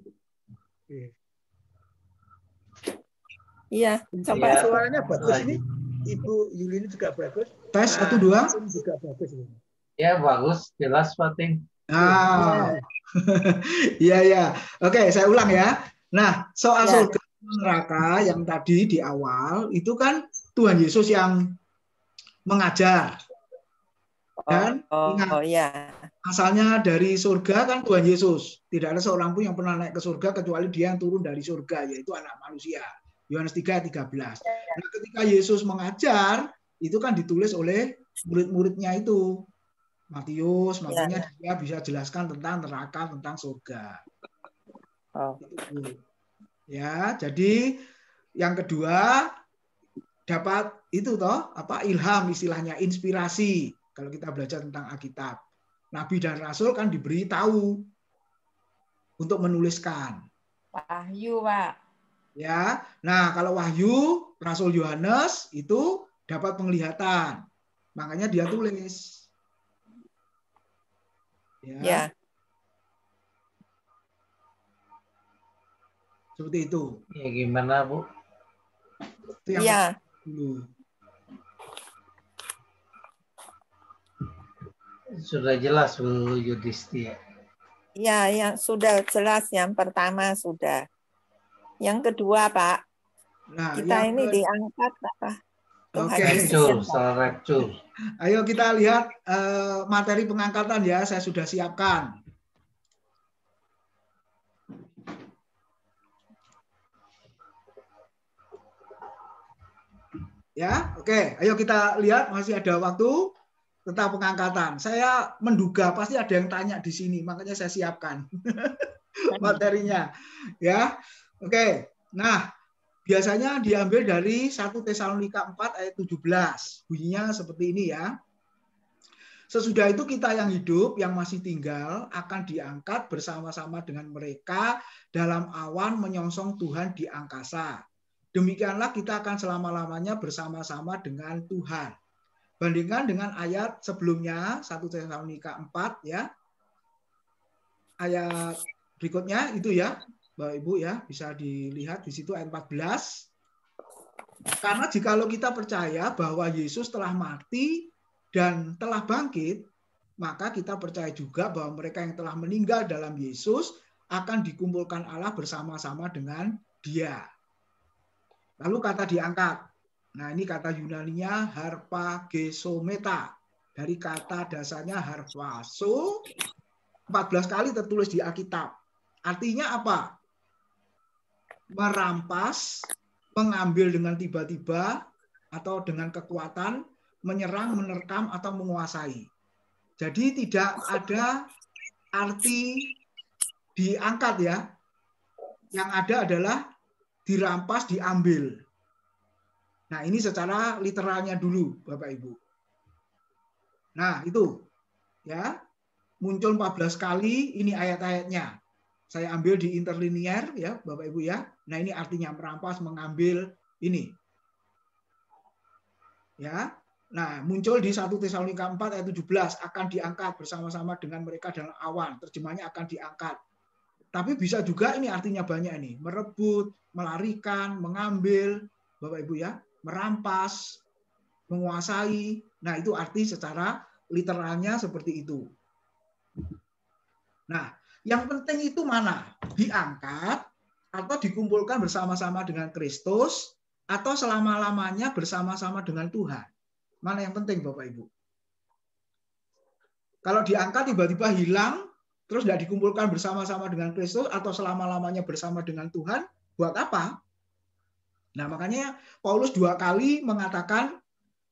D: Iya, coba
B: Ya,
A: suaranya bagus
B: lagi.
A: ini. Ibu Yulini juga bagus.
H: Tes 1 2.
A: Juga bagus.
B: Ya bagus, jelas Pak Tim.
H: Iya ya. Oke, saya ulang ya. Nah, soal
D: Ya.
H: surga neraka yang tadi di awal itu kan Tuhan Yesus yang mengajar. Dan ingat,
D: ya.
H: asalnya dari surga kan Tuhan Yesus. Tidak ada seorang pun yang pernah naik ke surga kecuali dia yang turun dari surga, yaitu anak manusia. Yohanes 3:13. Nah, ketika Yesus mengajar, itu kan ditulis oleh murid-muridnya itu. Matius, makanya dia bisa jelaskan tentang neraka, tentang surga. Ya, jadi yang kedua dapat itu toh, ilham istilahnya, inspirasi. Kalau kita belajar tentang Alkitab, Nabi dan Rasul kan diberi tahu untuk menuliskan.
G: Wahyu, Pak.
H: Ya, nah kalau Wahyu, Rasul Yohanes itu dapat penglihatan, makanya dia tulis. Ya. Seperti itu.
B: Ya gimana Bu?
H: Itu yang dulu.
B: Sudah jelas Bu Yudisti ya?
D: Ya, yang sudah jelas. Yang pertama sudah. Yang kedua, Pak.
H: Nah,
D: kita ini diangkat apa?
H: Oke.
B: Rapture.
H: Ayo kita lihat materi pengangkatan ya. Saya sudah siapkan. Ya, oke. Ayo kita lihat, masih ada waktu tentang pengangkatan. Saya menduga pasti ada yang tanya di sini, makanya saya siapkan materinya. Ya, oke. Nah, biasanya diambil dari 1 Tesalonika 4 ayat 17. Bunyinya seperti ini ya. Sesudah itu kita yang hidup, yang masih tinggal, akan diangkat bersama-sama dengan mereka dalam awan menyongsong Tuhan di angkasa. Demikianlah kita akan selama-lamanya bersama-sama dengan Tuhan. Bandingkan dengan ayat sebelumnya, 1 Tesalonika 4 ya. Ayat berikutnya itu ya, Bapak Ibu ya, bisa dilihat di situ ayat 14. Karena jikalau kita percaya bahwa Yesus telah mati dan telah bangkit, maka kita percaya juga bahwa mereka yang telah meninggal dalam Yesus akan dikumpulkan Allah bersama-sama dengan Dia. Lalu kata diangkat. Nah, ini kata Yunaninya harpagesometa. Dari kata dasarnya harpaso, 14 kali tertulis di Alkitab. Artinya apa? Merampas, mengambil dengan tiba-tiba atau dengan kekuatan, menyerang, menerkam, atau menguasai. Jadi tidak ada arti diangkat ya. Yang ada adalah dirampas, diambil. Nah, ini secara literalnya dulu, Bapak Ibu. Nah, itu. Ya. Muncul 14 kali, ini ayat-ayatnya. Saya ambil di interlinear ya, Bapak Ibu ya. Nah, ini artinya merampas, mengambil ini. Ya. Nah, muncul di 1 Tesalonika 4 ayat 17, akan diangkat bersama-sama dengan mereka dalam awan. Terjemahnya akan diangkat. Tapi bisa juga ini artinya banyak ini, merebut, melarikan, mengambil, Bapak Ibu ya, merampas, menguasai. Nah, itu arti secara literalnya seperti itu. Nah, yang penting itu mana? Diangkat atau dikumpulkan bersama-sama dengan Kristus atau selama-lamanya bersama-sama dengan Tuhan. Mana yang penting, Bapak Ibu? Kalau diangkat tiba-tiba hilang, terus tidak dikumpulkan bersama-sama dengan Kristus atau selama-lamanya bersama dengan Tuhan, buat apa? Nah, makanya Paulus 2 kali mengatakan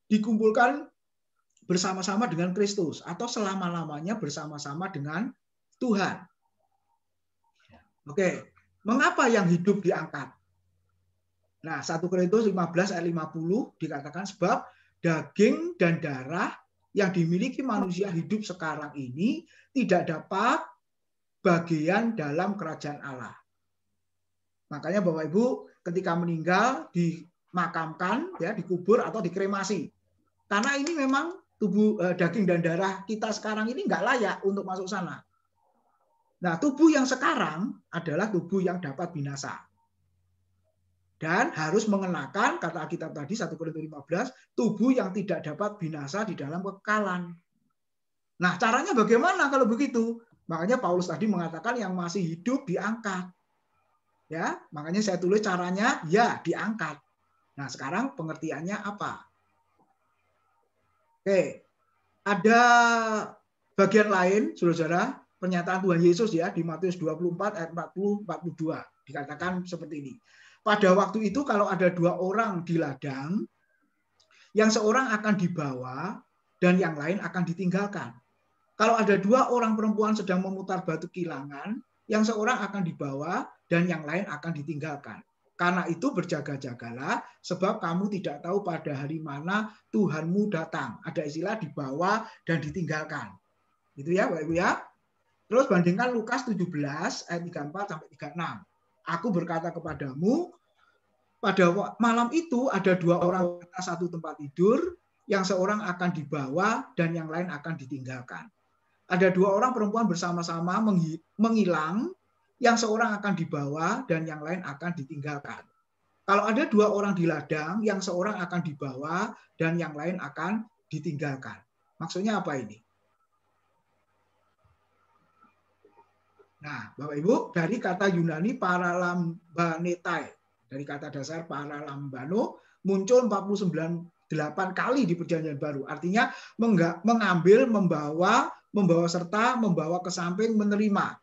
H: dikumpulkan bersama-sama dengan Kristus atau selama-lamanya bersama-sama dengan Tuhan. Oke, mengapa yang hidup diangkat? Nah, 1 Korintus 15 ayat 50 dikatakan sebab daging dan darah yang dimiliki manusia hidup sekarang ini tidak dapat bagian dalam kerajaan Allah. Makanya Bapak Ibu ketika meninggal dimakamkan, ya, dikubur atau dikremasi. Karena ini memang tubuh, daging dan darah kita sekarang ini nggak layak untuk masuk sana. Nah, tubuh yang sekarang adalah tubuh yang dapat binasa. Dan harus mengenakan, kata Alkitab tadi 1 Korintus 15, tubuh yang tidak dapat binasa di dalam kekekalan. Nah, caranya bagaimana kalau begitu? Makanya Paulus tadi mengatakan yang masih hidup diangkat. Ya, makanya saya tulis caranya, ya, diangkat. Nah, sekarang pengertiannya apa? Oke, ada bagian lain, saudara-saudara, pernyataan Tuhan Yesus ya di Matius 24 ayat 40-42 dikatakan seperti ini. Pada waktu itu kalau ada 2 orang di ladang, yang seorang akan dibawa dan yang lain akan ditinggalkan. Kalau ada 2 orang perempuan sedang memutar batu kilangan, yang seorang akan dibawa dan yang lain akan ditinggalkan. Karena itu berjaga-jagalah, sebab kamu tidak tahu pada hari mana Tuhanmu datang. Ada istilah dibawa dan ditinggalkan. Gitu ya, Bapak Ibu ya. Terus bandingkan Lukas 17 ayat 34 sampai 36. Aku berkata kepadamu, pada malam itu ada 2 orang di atas satu tempat tidur, yang seorang akan dibawa dan yang lain akan ditinggalkan. Ada 2 orang perempuan bersama-sama menghilang, yang seorang akan dibawa dan yang lain akan ditinggalkan. Kalau ada 2 orang di ladang, yang seorang akan dibawa dan yang lain akan ditinggalkan. Maksudnya apa ini? Nah, Bapak Ibu, dari kata Yunani paralambanetai, dari kata dasar paralambano, muncul 48 kali di Perjanjian Baru. Artinya mengambil, membawa serta, membawa ke samping, menerima.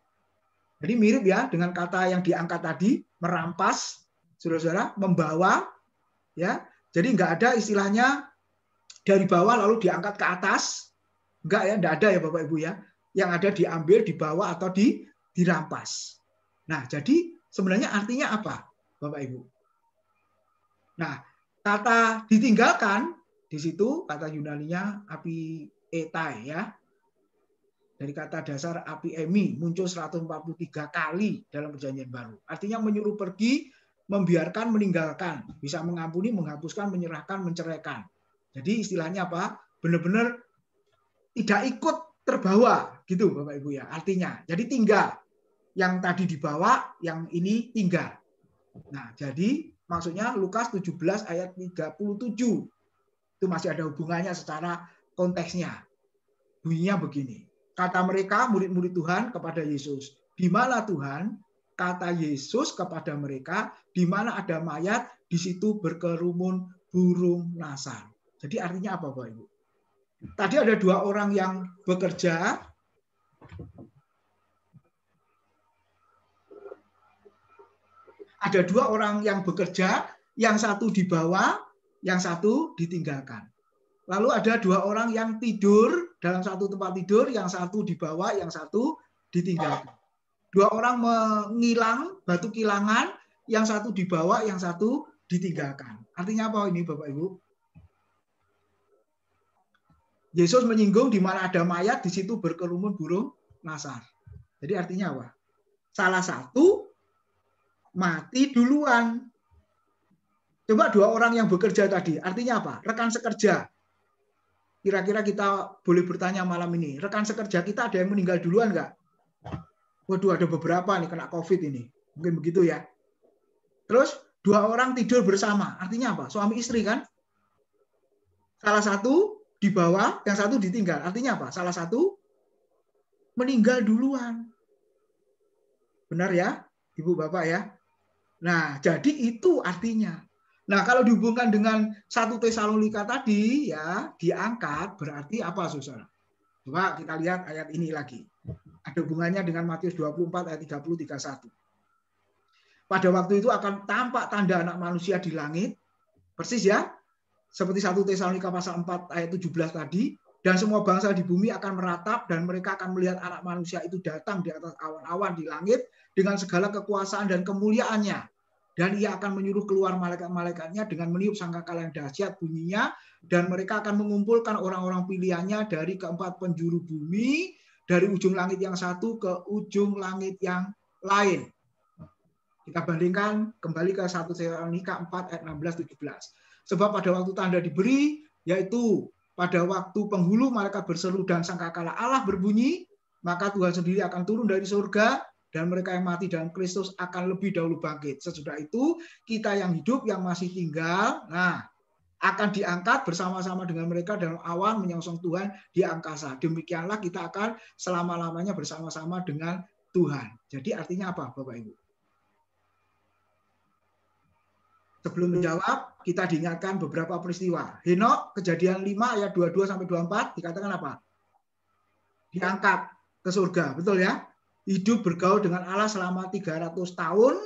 H: Jadi mirip ya dengan kata yang diangkat tadi, merampas, saudara-saudara, membawa, ya. Jadi nggak ada istilahnya dari bawah lalu diangkat ke atas, nggak ya, nggak ada ya Bapak Ibu ya. Yang ada diambil, dibawa atau dirampas. Nah, jadi sebenarnya artinya apa, Bapak Ibu? Nah, kata ditinggalkan di situ kata Yunaninya apietai ya. Dari kata dasar apiemi muncul 143 kali dalam Perjanjian Baru. Artinya menyuruh pergi, membiarkan, meninggalkan, bisa mengampuni, menghapuskan, menyerahkan, menceraikan. Jadi istilahnya apa? Benar-benar tidak ikut terbawa gitu Bapak Ibu ya. Artinya, jadi tinggal. Yang tadi dibawa, yang ini tinggal. Nah, jadi maksudnya Lukas 17 ayat 37. Itu masih ada hubungannya secara konteksnya. Bunyinya begini. Kata mereka, murid-murid Tuhan kepada Yesus, di mana Tuhan? Kata Yesus kepada mereka, di mana ada mayat, di situ berkerumun burung nasar. Jadi artinya apa, Bapak Ibu? Tadi ada 2 orang yang bekerja. Ada 2 orang yang bekerja, yang satu dibawa, yang satu ditinggalkan. Lalu ada 2 orang yang tidur dalam satu tempat tidur, yang satu dibawa, yang satu ditinggalkan. 2 orang mengilang batu kilangan, yang satu dibawa, yang satu ditinggalkan. Artinya apa ini Bapak Ibu? Yesus menyinggung di mana ada mayat, di situ berkerumun burung nasar. Jadi artinya apa? Salah satu mati duluan. Coba 2 orang yang bekerja tadi, artinya apa? Rekan sekerja. Kira-kira kita boleh bertanya malam ini, rekan sekerja kita ada yang meninggal duluan nggak? Waduh, ada beberapa nih kena COVID ini. Mungkin begitu ya. Terus 2 orang tidur bersama, artinya apa? Suami istri kan? Salah satu dibawa, yang satu ditinggal. Artinya apa? Salah satu meninggal duluan. Benar ya, Ibu Bapak ya? Nah, jadi itu artinya. Nah, kalau dihubungkan dengan 1 Tesalonika tadi, ya diangkat, berarti apa, saudara? Coba kita lihat ayat ini lagi. Ada hubungannya dengan Matius 24 ayat 30-31. Pada waktu itu akan tampak tanda anak manusia di langit, persis ya, seperti 1 Tesalonika pasal 4 ayat 17 tadi, dan semua bangsa di bumi akan meratap, dan mereka akan melihat anak manusia itu datang di atas awan-awan di langit, dengan segala kekuasaan dan kemuliaannya.
A: Dan ia akan menyuruh keluar malaikat-malaikatnya dengan meniup sangkakala yang dahsyat bunyinya, dan mereka akan mengumpulkan orang-orang pilihannya dari keempat penjuru bumi, dari ujung langit yang satu ke ujung langit yang lain. Kita bandingkan kembali ke 1 Tesalonika 4 ayat 16-17. Sebab pada waktu tanda diberi, yaitu pada waktu penghulu malaikat berseru dan sangkakala Allah berbunyi, maka Tuhan sendiri akan turun dari surga, dan mereka yang mati dalam Kristus akan lebih dahulu bangkit. Sesudah itu, kita yang hidup, yang masih tinggal, akan diangkat bersama-sama dengan mereka dalam awan menyongsong Tuhan di angkasa. Demikianlah kita akan selama-lamanya bersama-sama dengan Tuhan. Jadi artinya apa, Bapak Ibu? Sebelum menjawab, kita diingatkan beberapa peristiwa. Henok, Kejadian 5 ayat 22-24, dikatakan apa? Diangkat ke surga, betul ya? Hidup bergaul dengan Allah selama 300 tahun,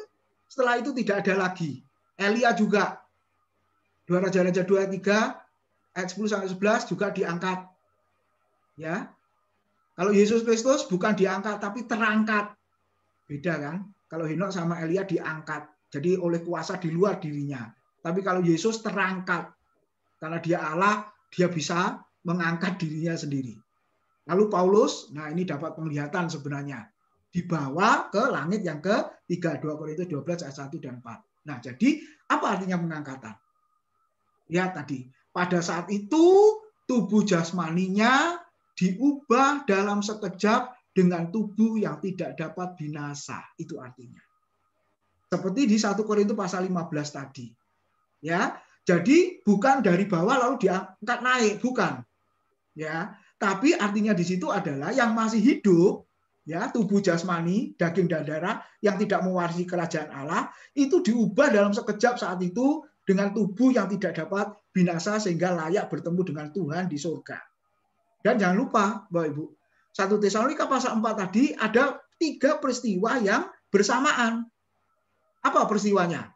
A: setelah itu tidak ada lagi. Elia juga. 2 Raja-Raja 23 ayat 10-11 juga diangkat. Ya. Kalau Yesus Kristus bukan diangkat tapi terangkat. Beda kan? Kalau Henok sama Elia diangkat. Jadi oleh kuasa di luar dirinya. Tapi kalau Yesus terangkat. Karena dia Allah, dia bisa mengangkat dirinya sendiri. Lalu Paulus, nah ini dapat penglihatan sebenarnya. Dibawa ke langit yang ke-3, 2 Korintus 12 ayat 1 dan 4. Nah, jadi apa artinya pengangkatan? Ya tadi, pada saat itu tubuh jasmaninya diubah dalam sekejap dengan tubuh yang tidak dapat binasa. Itu artinya. Seperti di 1 Korintus pasal 15 tadi. Ya, jadi bukan dari bawah lalu diangkat naik, bukan. Ya, tapi artinya di situ adalah yang masih hidup, ya, tubuh jasmani, daging dan darah yang tidak mewarisi kerajaan Allah itu diubah dalam sekejap saat itu dengan tubuh yang tidak dapat binasa sehingga layak bertemu dengan Tuhan di surga. Dan jangan lupa, Bapak Ibu, 1 Tesalonika pasal 4 tadi ada 3 peristiwa yang bersamaan. Apa peristiwanya?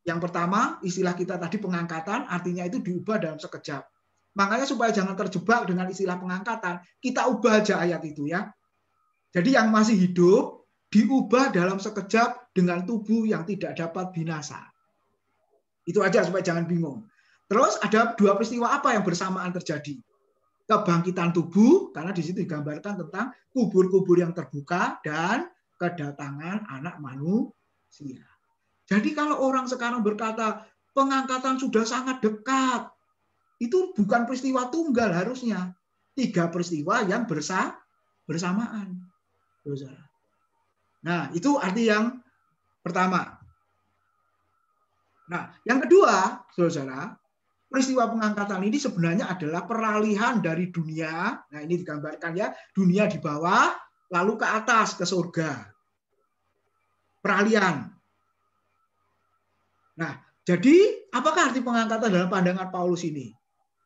A: Yang pertama, istilah kita tadi pengangkatan, artinya itu diubah dalam sekejap. Makanya supaya jangan terjebak dengan istilah pengangkatan, kita ubah aja ayat itu ya. Jadi yang masih hidup diubah dalam sekejap dengan tubuh yang tidak dapat binasa. Itu aja supaya jangan bingung. Terus ada 2 peristiwa apa yang bersamaan terjadi? Kebangkitan tubuh, karena di situ digambarkan tentang kubur-kubur yang terbuka dan kedatangan anak manusia. Jadi kalau orang sekarang berkata pengangkatan sudah sangat dekat, itu bukan peristiwa tunggal harusnya. 3 peristiwa yang bersamaan. Nah, itu arti yang pertama. Nah, yang kedua, saudara, peristiwa pengangkatan ini sebenarnya adalah peralihan dari dunia. Nah, ini digambarkan ya, dunia di bawah, lalu ke atas, ke surga. Peralihan. Nah, jadi apakah arti pengangkatan dalam pandangan Paulus ini?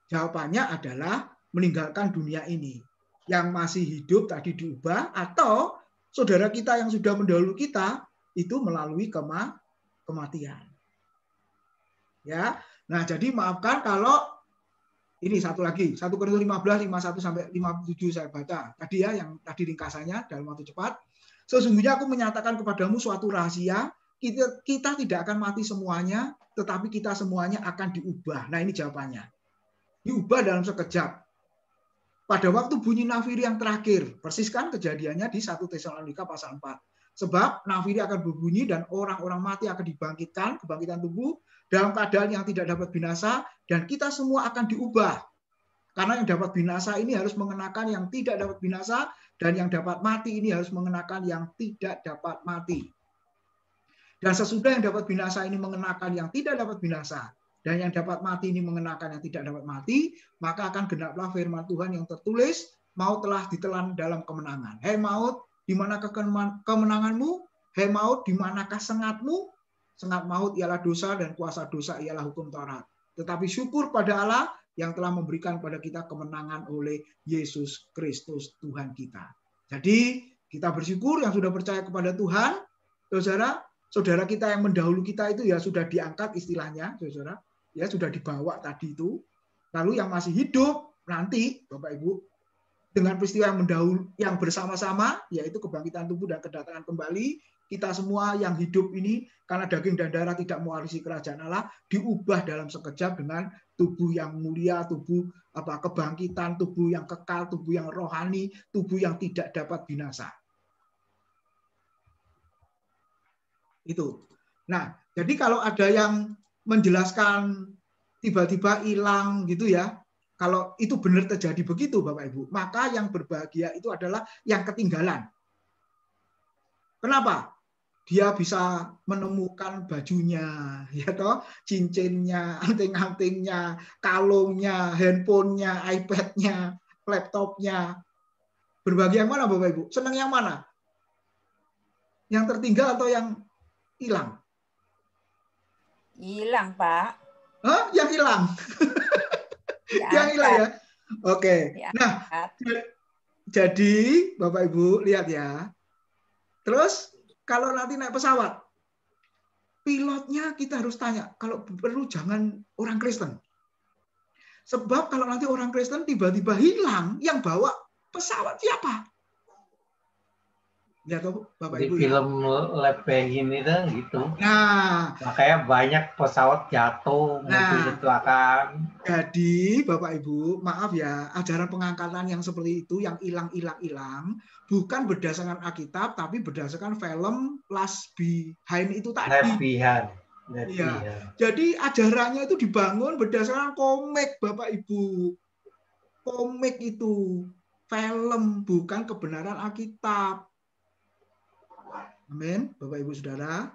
A: Jawabannya adalah meninggalkan dunia ini. Yang masih hidup tadi diubah, atau saudara kita yang sudah mendahului kita itu melalui kematian. Ya, nah jadi maafkan kalau ini satu lagi, 1 Korintus 15, 51 sampai 57 saya baca tadi ya, yang tadi ringkasannya dalam waktu cepat. Sesungguhnya aku menyatakan kepadamu suatu rahasia, kita tidak akan mati semuanya, tetapi kita semuanya akan diubah. Nah ini jawabannya. Diubah dalam sekejap. Pada waktu bunyi nafiri yang terakhir, persis kan kejadiannya di 1 Tesalonika pasal 4. Sebab nafiri akan berbunyi dan orang-orang mati akan dibangkitkan, kebangkitan tubuh, dalam keadaan yang tidak dapat binasa, dan kita semua akan diubah. Karena yang dapat binasa ini harus mengenakan yang tidak dapat binasa, dan yang dapat mati ini harus mengenakan yang tidak dapat mati. Dan sesudah yang dapat binasa ini mengenakan yang tidak dapat binasa, dan yang dapat mati ini mengenakan yang tidak dapat mati, maka akan genaplah firman Tuhan yang tertulis, maut telah ditelan dalam kemenangan. Hei maut, di manakah kemenanganmu? Hei maut, di manakah sengatmu? Sengat maut ialah dosa dan kuasa dosa ialah hukum Taurat. Tetapi syukur pada Allah yang telah memberikan pada kita kemenangan oleh Yesus Kristus Tuhan kita. Jadi kita bersyukur yang sudah percaya kepada Tuhan, saudara kita yang mendahulu kita itu ya sudah diangkat istilahnya, saudara. Ya sudah dibawa tadi itu. Lalu yang masih hidup nanti, Bapak Ibu, dengan peristiwa yang mendahulu, yang bersama-sama, yaitu kebangkitan tubuh dan kedatangan kembali,
H: kita semua yang hidup ini karena daging dan darah tidak mewarisi kerajaan Allah, diubah dalam sekejap dengan tubuh yang mulia, tubuh kebangkitan, tubuh yang kekal, tubuh yang rohani, tubuh yang tidak dapat binasa. Itu. Nah, jadi kalau ada yang menjelaskan tiba-tiba hilang gitu ya, kalau itu benar terjadi begitu Bapak Ibu, maka yang berbahagia itu adalah yang ketinggalan. Kenapa? Dia bisa menemukan bajunya, ya toh, cincinnya, anting-antingnya, kalungnya, handphonenya, iPad-nya, laptopnya. Berbahagia yang mana Bapak Ibu? Senang yang mana? Yang tertinggal atau yang hilang?
G: Hilang, Pak.
H: Hah? Yang hilang? Yang hilang ya? Oke. Nah, jadi Bapak Ibu lihat ya. Terus kalau nanti naik pesawat, pilotnya kita harus tanya. Kalau perlu jangan orang Kristen. Sebab kalau nanti orang Kristen tiba-tiba hilang, yang bawa pesawat siapa? Ya toh Bapak Ibu.
B: Di film Lepengin itu gitu.
H: Nah,
B: makanya banyak pesawat jatuh, mobil kecelakaan.
H: Jadi Bapak Ibu, maaf ya, ajaran pengangkatan yang seperti itu, yang hilang, bukan berdasarkan Alkitab, tapi berdasarkan film Last Behind itu tadi.
B: Behind.
H: Ya. Jadi ajarannya itu dibangun berdasarkan komik Bapak Ibu. Komik itu, film, bukan kebenaran Alkitab. Amin, Bapak Ibu Saudara.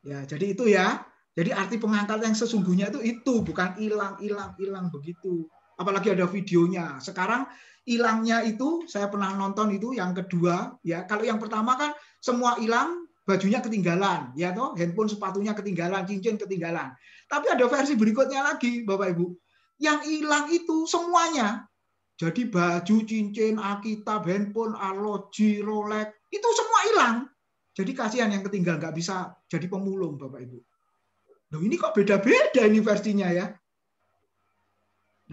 H: Ya, jadi itu ya. Jadi arti pengangkatan yang sesungguhnya itu bukan hilang begitu. Apalagi ada videonya. Sekarang hilangnya itu saya pernah nonton itu yang kedua ya. Kalau yang pertama kan semua hilang, bajunya ketinggalan, ya toh, handphone, sepatunya ketinggalan, cincin ketinggalan. Tapi ada versi berikutnya lagi, Bapak Ibu. Yang hilang itu semuanya. Jadi baju, cincin, Alkitab, handphone, arloji, Rolex, itu semua hilang. Jadi kasihan yang ketinggal, nggak bisa jadi pemulung, Bapak Ibu. Loh, ini kok beda-beda ini versinya ya.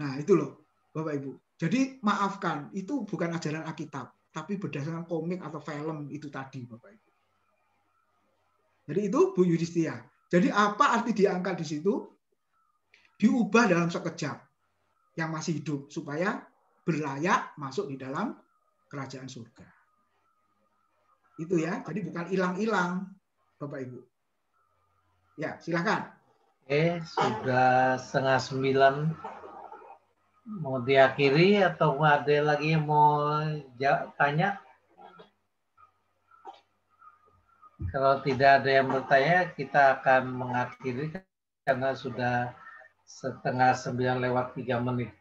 H: Nah, itu loh, Bapak Ibu. Jadi maafkan, itu bukan ajaran Alkitab, tapi berdasarkan komik atau film itu tadi, Bapak Ibu. Jadi itu Bu Yudhistia. Jadi apa arti diangkat di situ? Diubah dalam sekejap yang masih hidup supaya berlayak masuk di dalam kerajaan surga. Itu ya, jadi bukan hilang-hilang, Bapak Ibu. Ya, silakan.
B: Sudah 8:30. Mau diakhiri atau ada lagi yang mau tanya? Kalau tidak ada yang bertanya, kita akan mengakhiri karena sudah 8:30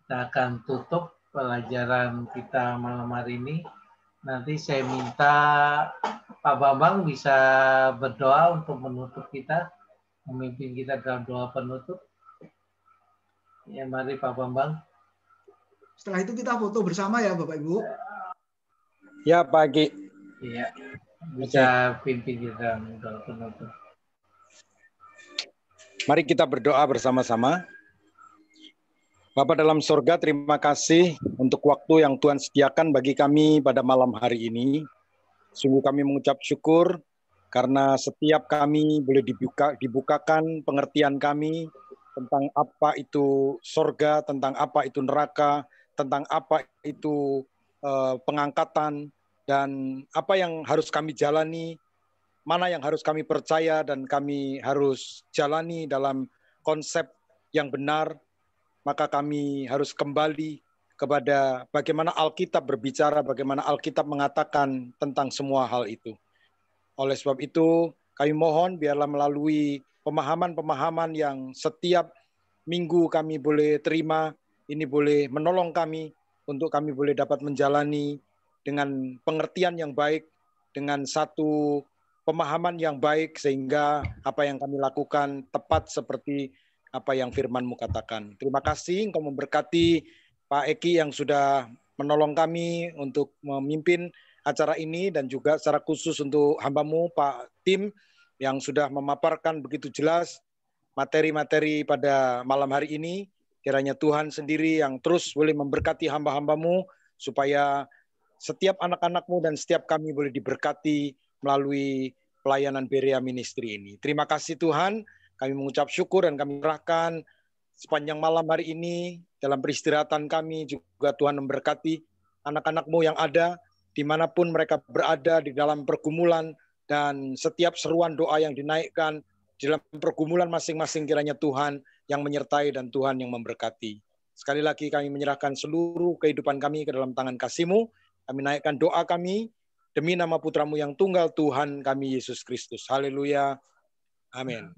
B: Kita akan tutup pelajaran kita malam hari ini. Nanti saya minta Pak Bambang bisa berdoa untuk menutup kita, memimpin kita dalam doa penutup. Ya, mari Pak Bambang.
H: Setelah itu kita foto bersama ya Bapak Ibu.
F: Ya, Pak Agi.
B: Iya, bisa pimpin kita dalam doa penutup.
F: Mari kita berdoa bersama-sama. Bapa dalam surga, terima kasih untuk waktu yang Tuhan sediakan bagi kami pada malam hari ini. Sungguh kami mengucap syukur karena setiap kami boleh dibukakan pengertian kami tentang apa itu surga, tentang apa itu neraka, tentang apa itu pengangkatan, dan apa yang harus kami jalani, mana yang harus kami percaya dan kami harus jalani dalam konsep yang benar. Maka kami harus kembali kepada bagaimana Alkitab berbicara, bagaimana Alkitab mengatakan tentang semua hal itu. Oleh sebab itu, kami mohon biarlah melalui pemahaman-pemahaman yang setiap minggu kami boleh terima, ini boleh menolong kami untuk kami boleh dapat menjalani dengan pengertian yang baik, dengan satu pemahaman yang baik, sehingga apa yang kami lakukan tepat seperti apa yang firman-Mu katakan. Terima kasih Engkau memberkati Pak Eki yang sudah menolong kami untuk memimpin acara ini, dan juga secara khusus untuk hamba-Mu Pak Tim yang sudah memaparkan begitu jelas materi-materi pada malam hari ini. Kiranya Tuhan sendiri yang terus boleh memberkati hamba-hamba-Mu supaya setiap anak-anak-Mu dan setiap kami boleh diberkati melalui pelayanan Berea Ministry ini. Terima kasih Tuhan, kami mengucap syukur dan kami serahkan sepanjang malam hari ini dalam peristirahatan kami juga Tuhan memberkati anak-anak-Mu yang ada dimanapun mereka berada di dalam pergumulan dan setiap seruan doa yang dinaikkan di dalam pergumulan masing-masing kiranya Tuhan yang menyertai dan Tuhan yang memberkati. Sekali lagi kami menyerahkan seluruh kehidupan kami ke dalam tangan kasih-Mu. Kami naikkan doa kami demi nama Putra-Mu yang tunggal Tuhan kami Yesus Kristus. Haleluya. Amin.